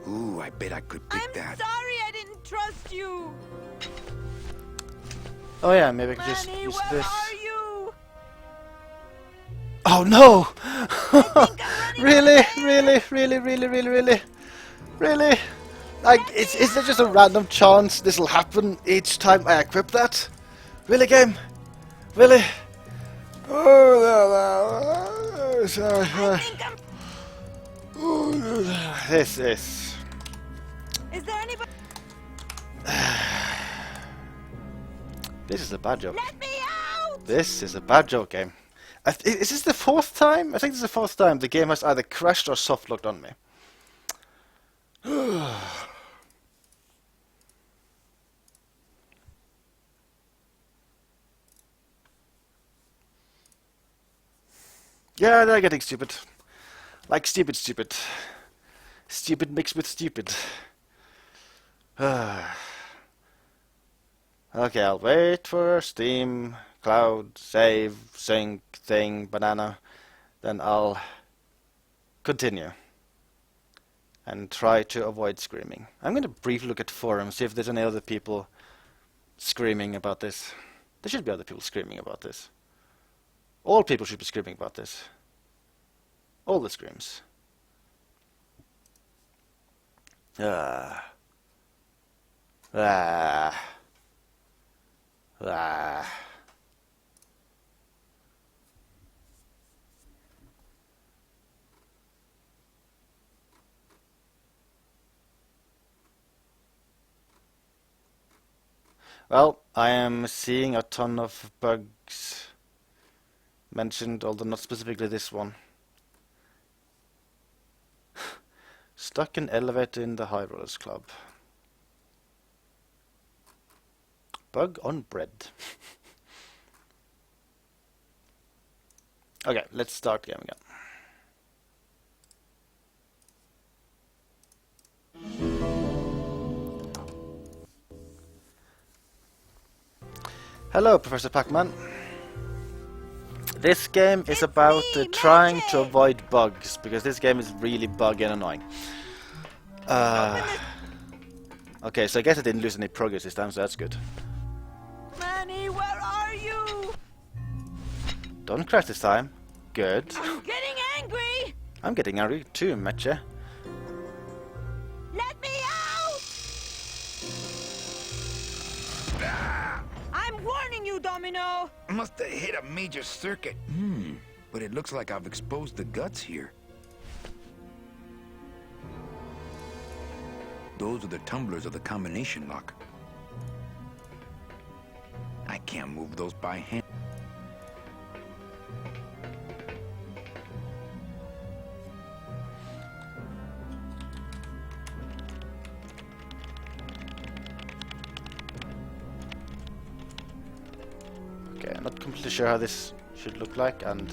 Ooh, I bet I could pick I'm that. sorry I didn't trust you. Oh yeah, maybe I can just Manny, use where this. are you? Oh no! Really? Really? Like, is there just a random chance this will happen each time I equip that? Really, game? Really? This is... Is there anybody? This is a bad joke. Let me out! This is a bad joke game. Is this the fourth time? I think this is the fourth time the game has either crashed or soft locked on me. Yeah, they're getting stupid. Like stupid. Stupid mixed with stupid. Okay, I'll wait for Steam, Cloud, Save, Sync, Thing, Banana. then I'll continue and try to avoid screaming. I'm going to briefly look at forums, see if there's any other people screaming about this. There should be other people screaming about this. All people should be screaming about this. All the screams. Ah. Ah. Ah. Well, I am seeing a ton of bugs mentioned, although not specifically this one. Stuck in elevator in the High Rollers Club. Bug on bread. Okay, let's start the game again. Hello, Professor Pac-Man. This game is about trying to avoid bugs, because this game is really buggy and annoying. Okay, so I guess I didn't lose any progress this time, so that's good. Manny, where are you? Don't crash this time. Good. I'm getting angry. I'm getting angry too, Meche. Let me out! I'm warning you, Domino. Must have hit a major circuit. But it looks like I've exposed the guts here. Those are the tumblers of the combination lock. I can't move those by hand. Okay, I'm not completely sure how this should look like, and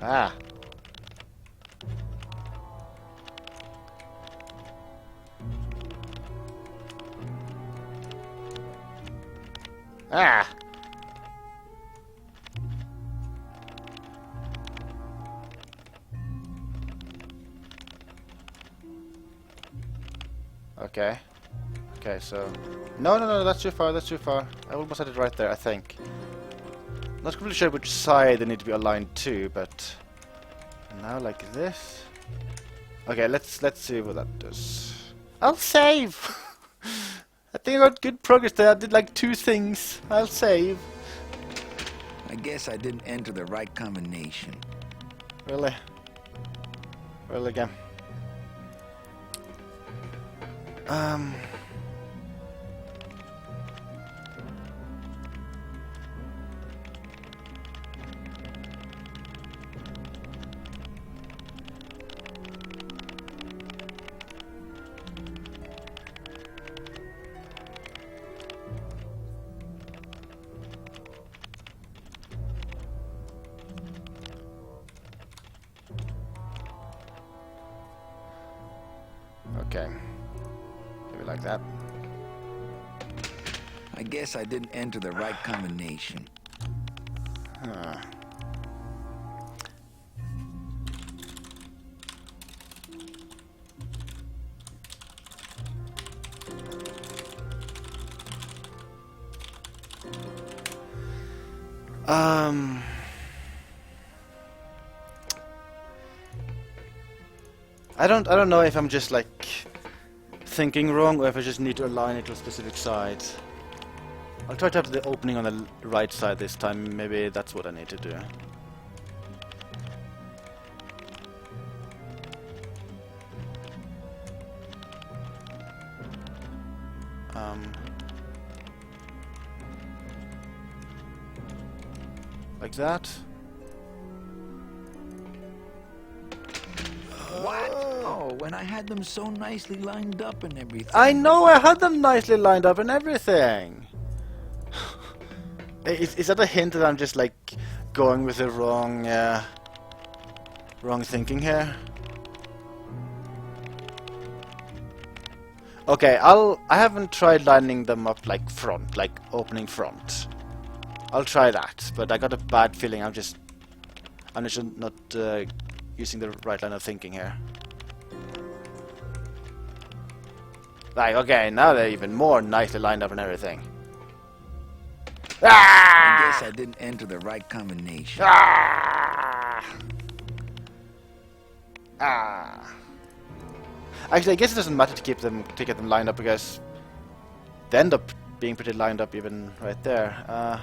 ah. Ah. Okay. Okay, so no, that's too far, that's too far. I almost had it right there, I think. Not completely sure which side they need to be aligned to, but now like this. Okay, let's see what that does. I'll save. I think I got good progress there. I did like 2 things. I'll save. I guess I didn't enter the right combination. Really? Really again. Okay. Maybe like that. I guess I didn't enter the right combination. Huh. I don't know if I'm just like thinking wrong or if I just need to align it to a specific side. I'll try to have the opening on the right side this time. Maybe that's what I need to do. Like that. What? Oh, when I had them so nicely lined up and everything. I know I had them nicely lined up and everything. Is that a hint that I'm just like going with the wrong thinking here? Okay, I haven't tried lining them up like front, like opening front. I'll try that, but I got a bad feeling I'm just not using the right line of thinking here. Like, okay, now they're even more nicely lined up and everything. I guess I didn't enter the right combination. Actually, I guess it doesn't matter to get them lined up because they end up being pretty lined up even right there.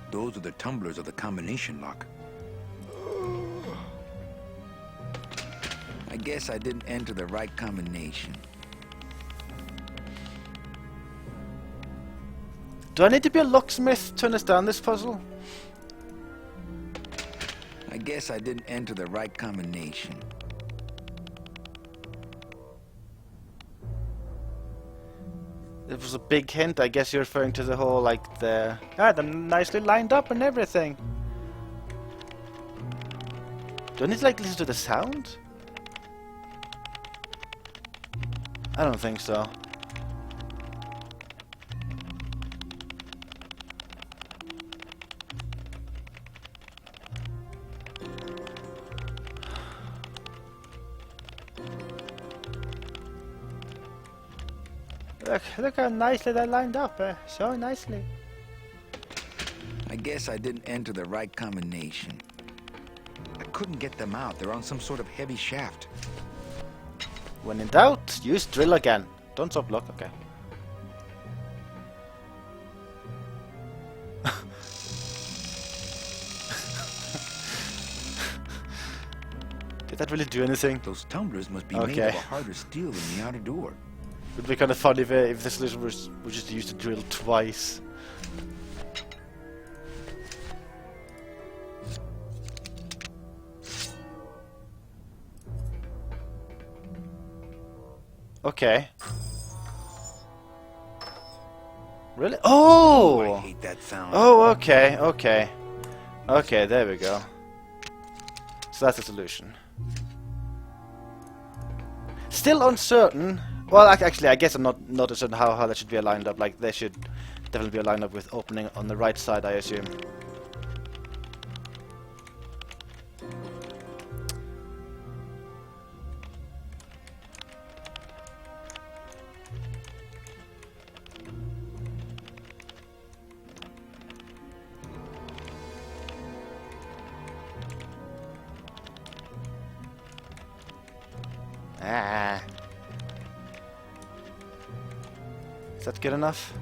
Those are the tumblers of the combination lock. I guess I didn't enter the right combination. Do I need to be a locksmith to understand this puzzle? I guess I didn't enter the right combination. It was a big hint. I guess you're referring to the whole, like, they're nicely lined up and everything. Do I need to, like, listen to the sound? I don't think so. Look how nicely they're lined up, so nicely. I guess I didn't enter the right combination. I couldn't get them out. They're on some sort of heavy shaft. When in doubt, use drill again. Don't stop block, okay. Did that really do anything? Those tumblers must be made of a harder steel than the outer door. It would be kind of funny if the solution was just to use the drill twice. Okay. Really? Oh! I hate that sound. Oh, okay, okay. Okay, there we go. So that's the solution. Still uncertain. Well, actually, I guess I'm not certain how that should be lined up. Like, they should definitely be lined up with opening on the right side, I assume. Ah. Is that good enough?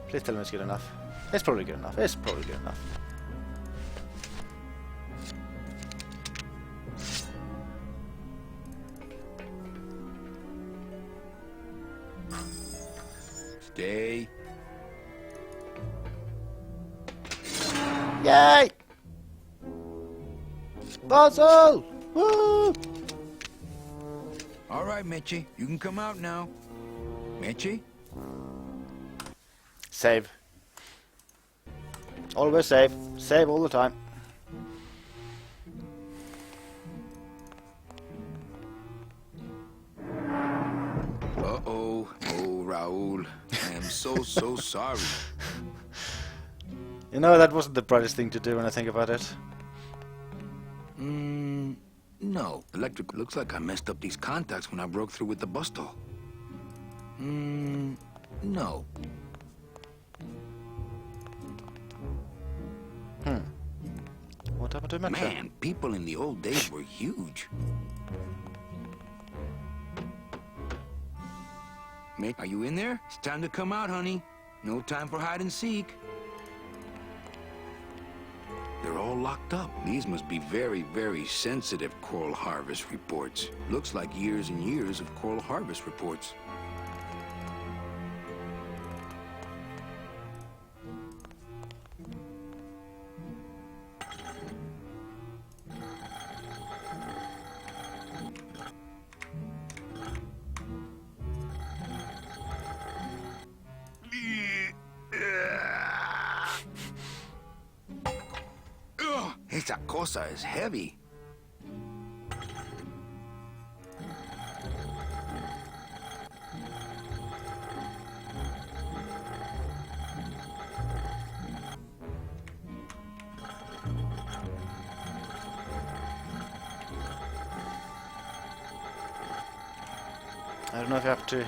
Please tell me it's good enough. It's probably good enough. It's probably good enough. Stay. Yay! Puzzle! Woo! All right, Mitchie, you can come out now. Mitchie? Save. Always save. Save all the time. Uh-oh. Oh, Raul. I am so sorry. You know, that wasn't the brightest thing to do when I think about it. No. Electric looks like I messed up these contacts when I broke through with the bus stall. No. What happened to Metro? Man, people in the old days were huge. Mate, are you in there? It's time to come out, honey. No time for hide and seek. They're all locked up. These must be very, very sensitive coral harvest reports. Looks like years and years of coral harvest reports. Esa cosa is heavy. I don't know if you have to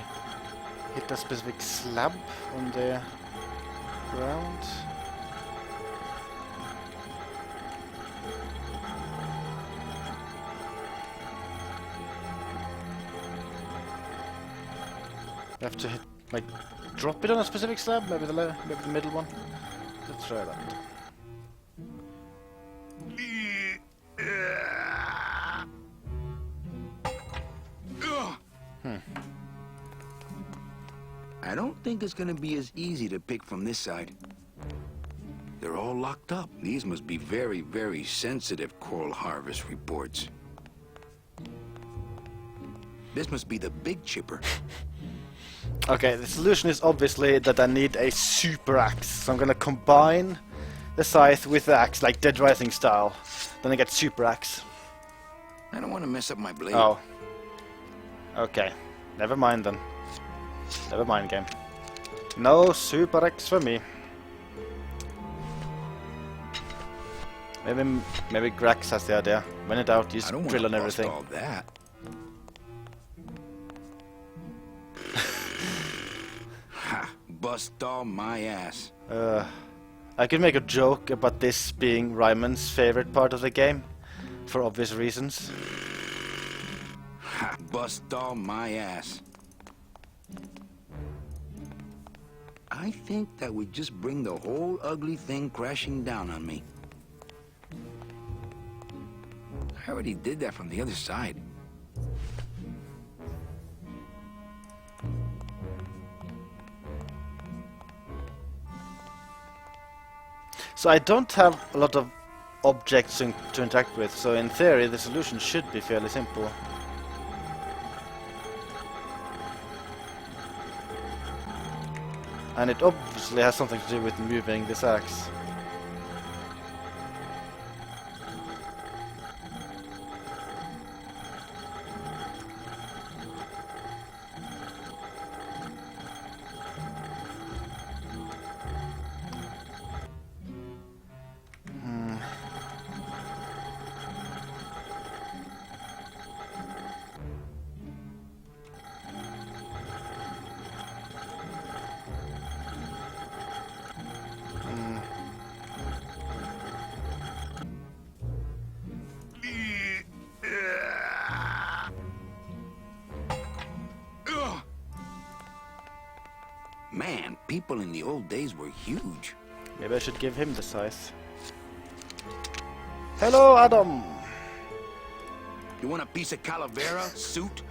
hit a specific slab on the ground. You have to hit, like, drop it on a specific slab, maybe the middle one. Let's try that. I don't think it's gonna be as easy to pick from this side. They're all locked up. These must be very, very sensitive coral harvest reports. This must be the big chipper. Okay, the solution is obviously that I need a super axe. So I'm gonna combine the scythe with the axe, like Dead Rising style. Then I get super axe. I don't want to mess up my blade. Oh. Okay. Never mind then. Never mind, game. No super axe for me. Maybe Grax has the idea. When in doubt, use drill on everything. All that. Ha! Bust all my ass. I could make a joke about this being Ryman's favorite part of the game, for obvious reasons. Ha! Bust all my ass. I think that would just bring the whole ugly thing crashing down on me. I already did that from the other side. So I don't have a lot of objects to interact with, so in theory the solution should be fairly simple. And it obviously has something to do with moving this axe. Man, people in the old days were huge. Maybe I should give him the scythe. Hello, Adam! You want a piece of calavera, suit?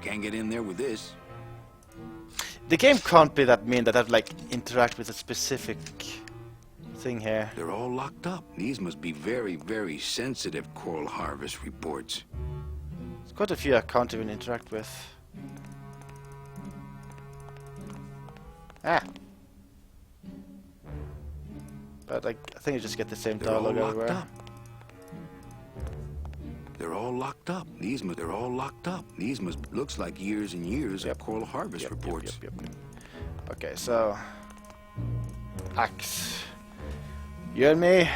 Can't get in there with this. The game can't be that mean that I have to, like, interact with a specific thing here. They're all locked up. These must be very, very sensitive coral harvest reports. There's quite a few I can't even interact with. Ah! But I think you just get the same dialogue everywhere. Up. They're all locked up. They're all locked up. These must looks like years and years of coral harvest reports. Yep. Okay, so axe. You and me,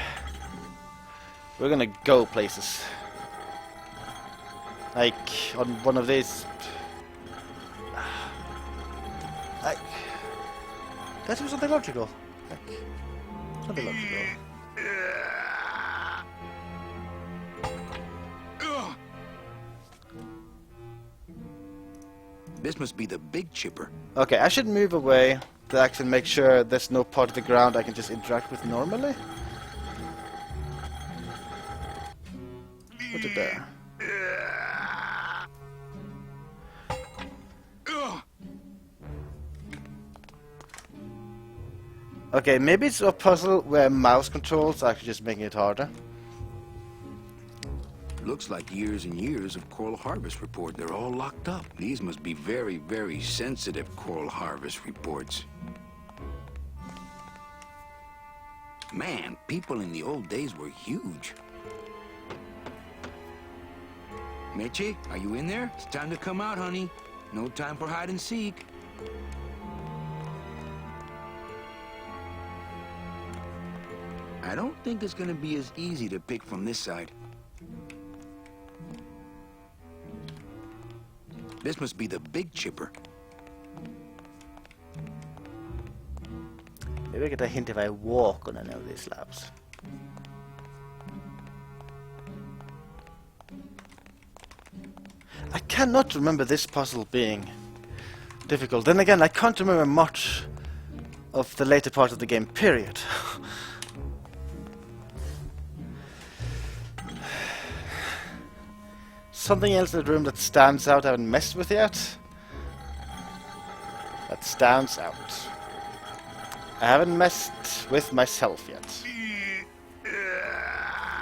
we're gonna go places. Like on one of these. Let's do something logical. Like, something logical. This must be the big chipper. Okay, I should move away the axe and make sure there's no part of the ground I can just interact with normally. Put it there. Okay, maybe it's a puzzle where mouse controls are actually just making it harder. Looks like years and years of coral harvest report. They're all locked up. These must be very, very sensitive coral harvest reports. Man, people in the old days were huge. Meche, are you in there? It's time to come out, honey. No time for hide and seek. I don't think it's gonna be as easy to pick from this side. This must be the big chipper. Maybe I get a hint if I walk on any of these slabs. I cannot remember this puzzle being difficult. Then again, I can't remember much of the later part of the game, period. Something else in the room that stands out I haven't messed with yet. That stands out. I haven't messed with myself yet.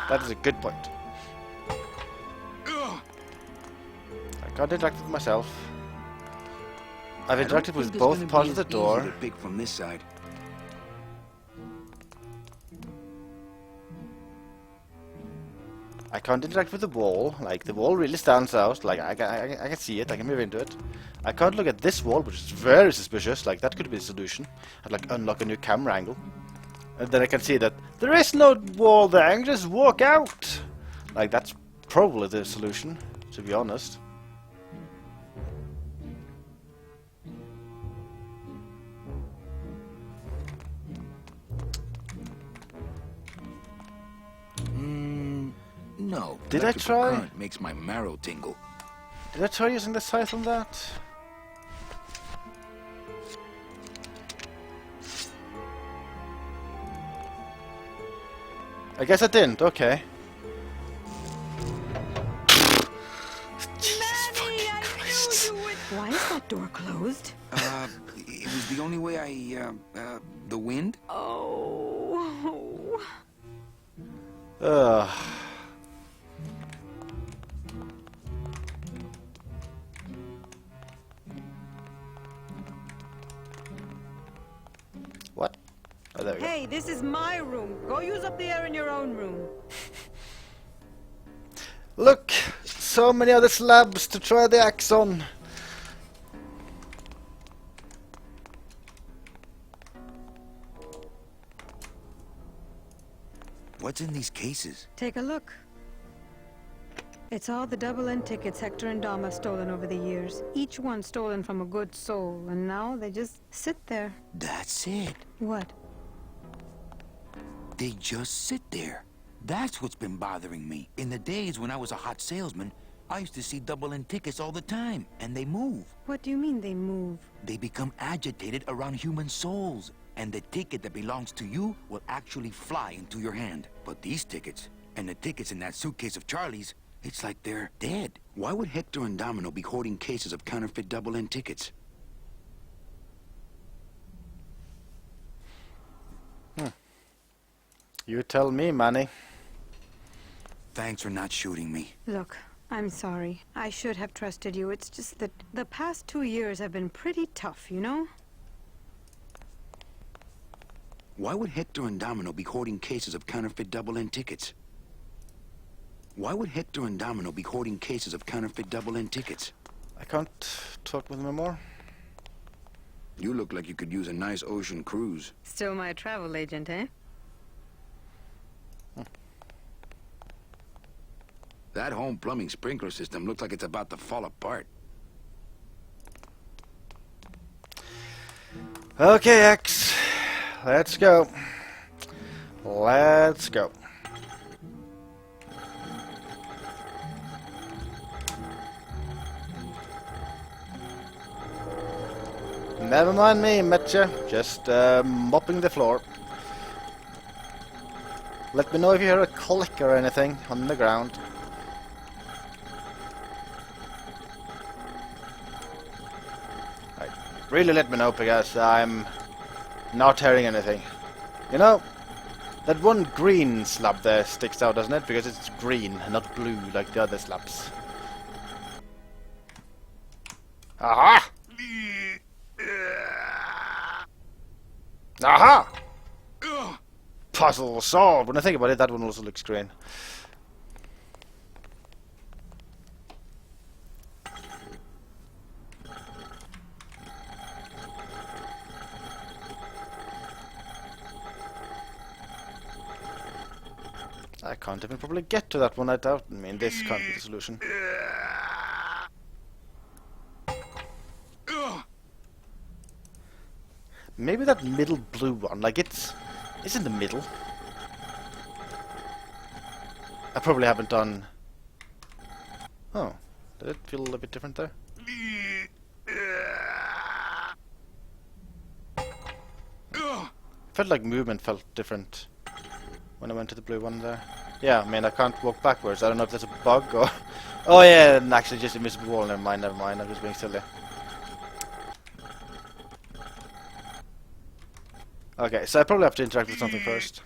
That is a good point. I can't interact with myself. I've interacted with both parts of the door. Big from this side. I can't interact with the wall. Like, the wall really stands out. Like, I can see it. I can move into it. I can't look at this wall, which is very suspicious. Like, that could be a solution. I'd like unlock a new camera angle. And then I can see that there is no wall there. I can just walk out. Like, that's probably the solution, to be honest. No. Did I try? Current makes my marrow tingle. Did I try using the scythe on that? I guess I didn't. Okay. Jesus fucking Christ. Why is that door closed? It was the only way the wind? Oh. Ugh. What? Oh, there we go. Hey, this is my room. Go use up the air in your own room. Look! So many other slabs to try the axe on. What's in these cases? Take a look. It's all the double-end tickets Hector and Dom have stolen over the years. Each one stolen from a good soul, and now they just sit there. That's it. What? They just sit there. That's what's been bothering me. In the days when I was a hot salesman, I used to see double-end tickets all the time, and they move. What do you mean they move? They become agitated around human souls, and the ticket that belongs to you will actually fly into your hand. But these tickets, and the tickets in that suitcase of Charlie's, it's like they're dead. Why would Hector and Domino be hoarding cases of counterfeit double-end tickets? You tell me, Manny. Thanks for not shooting me. Look, I'm sorry. I should have trusted you. It's just that the past 2 years have been pretty tough, you know? Why would Hector and Domino be hoarding cases of counterfeit double-end tickets? Why would Hector and Domino be hoarding cases of counterfeit double-end tickets? I can't talk with him anymore. You look like you could use a nice ocean cruise. Still my travel agent, eh? That home plumbing sprinkler system looks like it's about to fall apart. Okay, X. Let's go. Let's go. Never mind me, Metcha. Just mopping the floor. Let me know if you hear a click or anything on the ground. Really let me know, because I'm not hearing anything. You know, that one green slab there sticks out, doesn't it? Because it's green, not blue like the other slabs. Aha! Aha! Puzzle solved. When I think about it, that one also looks green. I can't even probably get to that one, I doubt. I mean, this can't be the solution. maybe that middle blue one, like it's in the middle. I probably haven't done... Oh, did it feel a bit different there? Felt like movement felt different when I went to the blue one there. Yeah, I mean I can't walk backwards. I don't know if that's a bug or... Oh yeah, and actually just invisible wall. Never mind. I'm just being silly. Okay, so I probably have to interact with something first.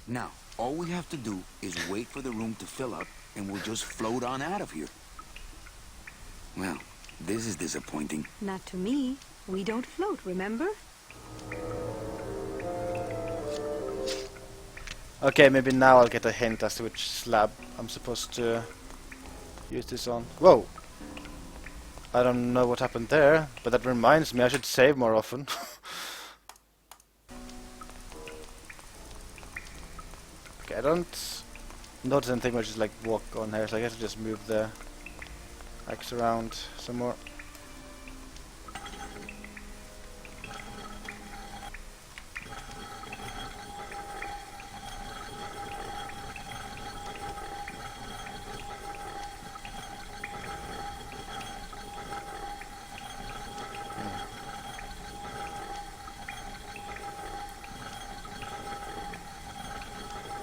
Now, all we have to do is wait for the room to fill up, and we'll just float on out of here. Well, this is disappointing. Not to me. We don't float, remember? Okay, maybe now I'll get a hint as to which slab I'm supposed to use this on. Whoa! I don't know what happened there, but that reminds me I should save more often. Okay, I don't notice anything which is like walk on here, so I guess I'll just move the axe around some more.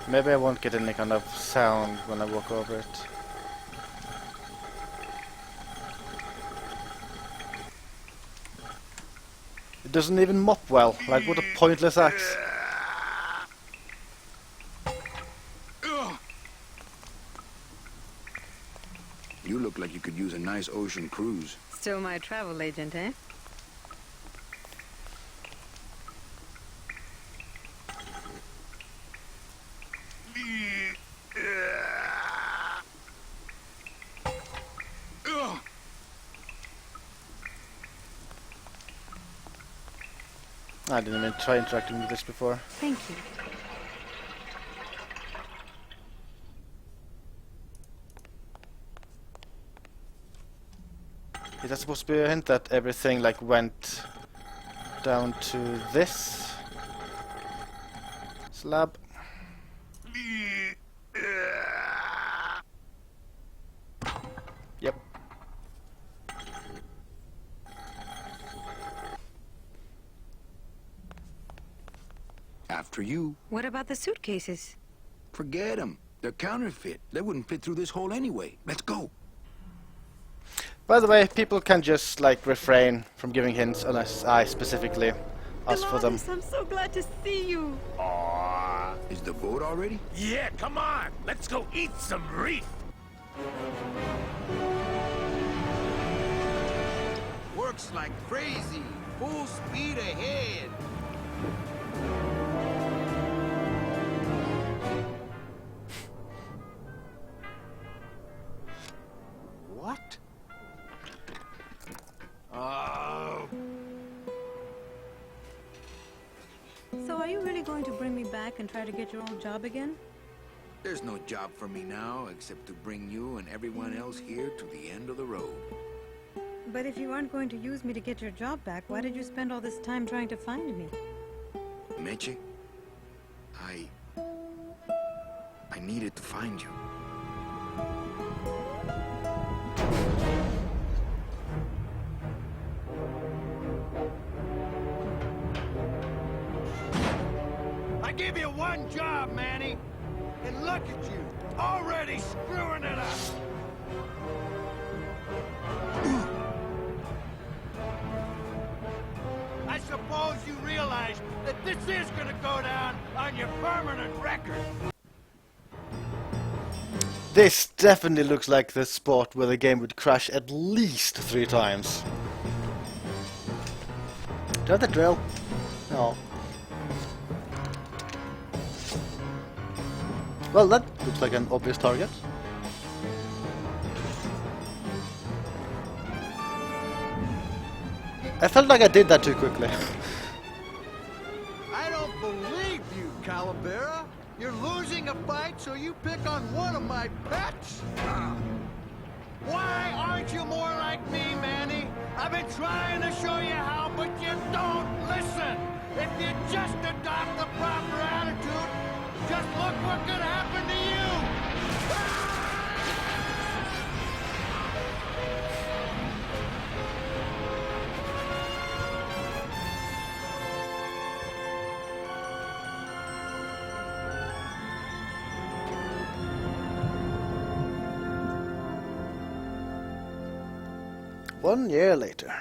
Maybe I won't get any kind of sound when I walk over it. It doesn't even mop well. Like, what a pointless axe. You look like you could use a nice ocean cruise. Still my travel agent, eh? I didn't even try interacting with this before. Thank you. Is that supposed to be a hint that everything like went down to this slab? Yep. After you. What about the suitcases? Forget them. They're counterfeit. They wouldn't fit through this hole anyway. Let's go. By the way, people can just like refrain from giving hints unless I specifically ask for them. I'm so glad to see you. Is the boat already? Yeah, come on. Let's go eat some reef. Works like crazy. Full speed ahead. What? Oh. So are you really going to bring me back and try to get your old job again? There's no job for me now except to bring you and everyone else here to the end of the road. But if you aren't going to use me to get your job back, why did you spend all this time trying to find me? Meche, I needed to find you. I give you one job, Manny. And look at you, already screwing it up. I suppose you realize that this is gonna go down on your permanent record. This definitely looks like the spot where the game would crash at least 3 times. Do you have the drill? No. Well, that looks like an obvious target. I felt like I did that too quickly. I don't believe you, Calavera. You're losing a fight, so you pick on one of my pets? Why aren't you more like me, Manny? I've been trying to show you how, but you don't listen. If you just adopt the proper attitude, just look what could happen to you. One year later.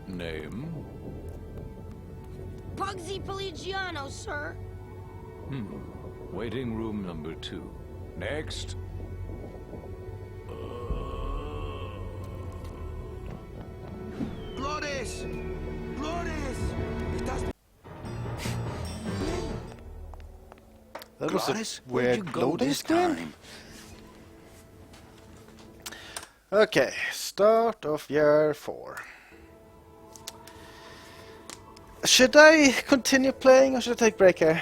Name? Pugsy Poligiano, sir. Waiting room number 2. Next. Glores! Glores! Estás... That was Glores, a where'd you weird go loading this screen. time? Okay, start of year 4. Should I continue playing or should I take a break here?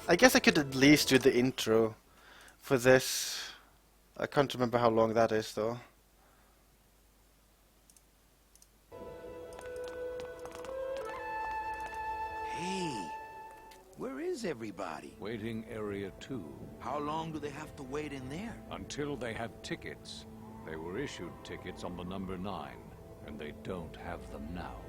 I guess I could at least do the intro for this. I can't remember how long that is though. Hey, where is everybody? Waiting area 2. How long do they have to wait in there? Until they have tickets. They were issued tickets on the number 9, and they don't have them now.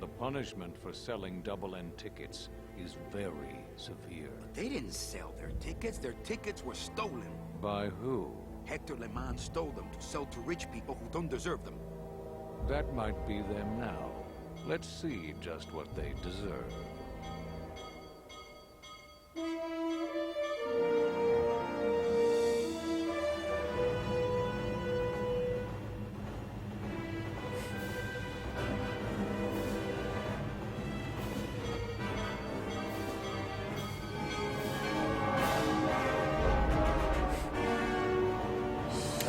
The punishment for selling double-end tickets is very severe. They didn't sell their tickets. Their tickets were stolen. By who? Hector Le Mans stole them to sell to rich people who don't deserve them. That might be them now. Let's see just what they deserve.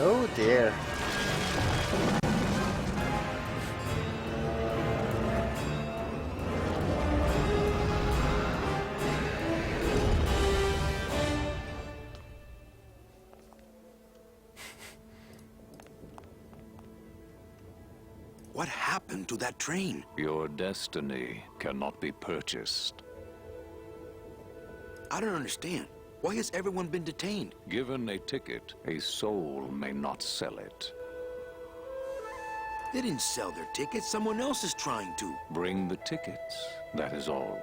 Oh dear. What happened to that train? Your destiny cannot be purchased. I don't understand. Why has everyone been detained? Given a ticket, a soul may not sell it. They didn't sell their tickets. Someone else is trying to. Bring the tickets, that is all.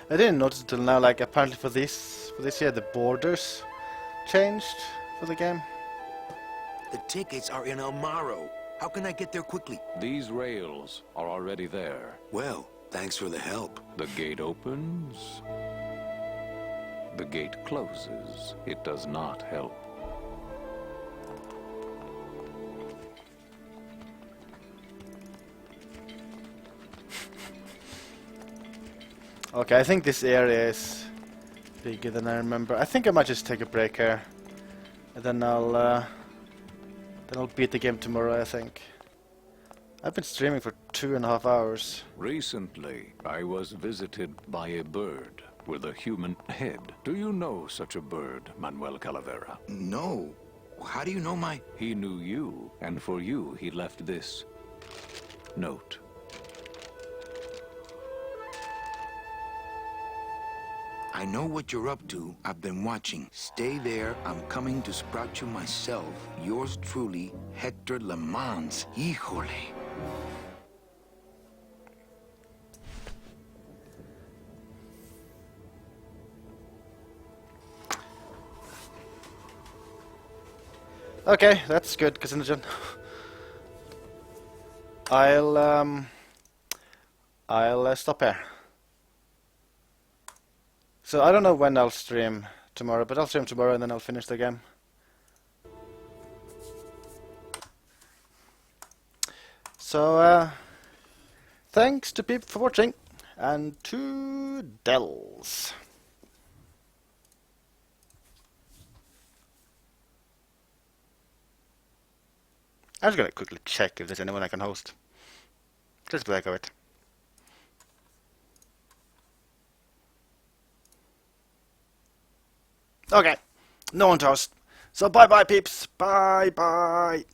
I didn't notice until now, like apparently for this year the borders changed for the game. The tickets are in Amaro. How can I get there quickly? These rails are already there. Well, thanks for the help. The gate opens. The gate closes. It does not help. Okay, I think this area is bigger than I remember. I think I might just take a break here, and then I'll beat the game tomorrow. I think. I've been streaming for 2.5 hours. Recently, I was visited by a bird with a human head. Do you know such a bird, Manuel Calavera? No. How do you know my... He knew you, and for you he left this note. I know what you're up to. I've been watching. Stay there. I'm coming to sprout you myself. Yours truly, Hector Le Mans. Híjole. Okay, that's good, Carcinogen. I'll stop here. So I don't know when I'll stream tomorrow, but I'll stream tomorrow and then I'll finish the game. So thanks to people for watching, and to Dells. I'm just gonna quickly check if there's anyone I can host. Just be like of it. Okay, no one to host. So bye bye peeps. Bye bye.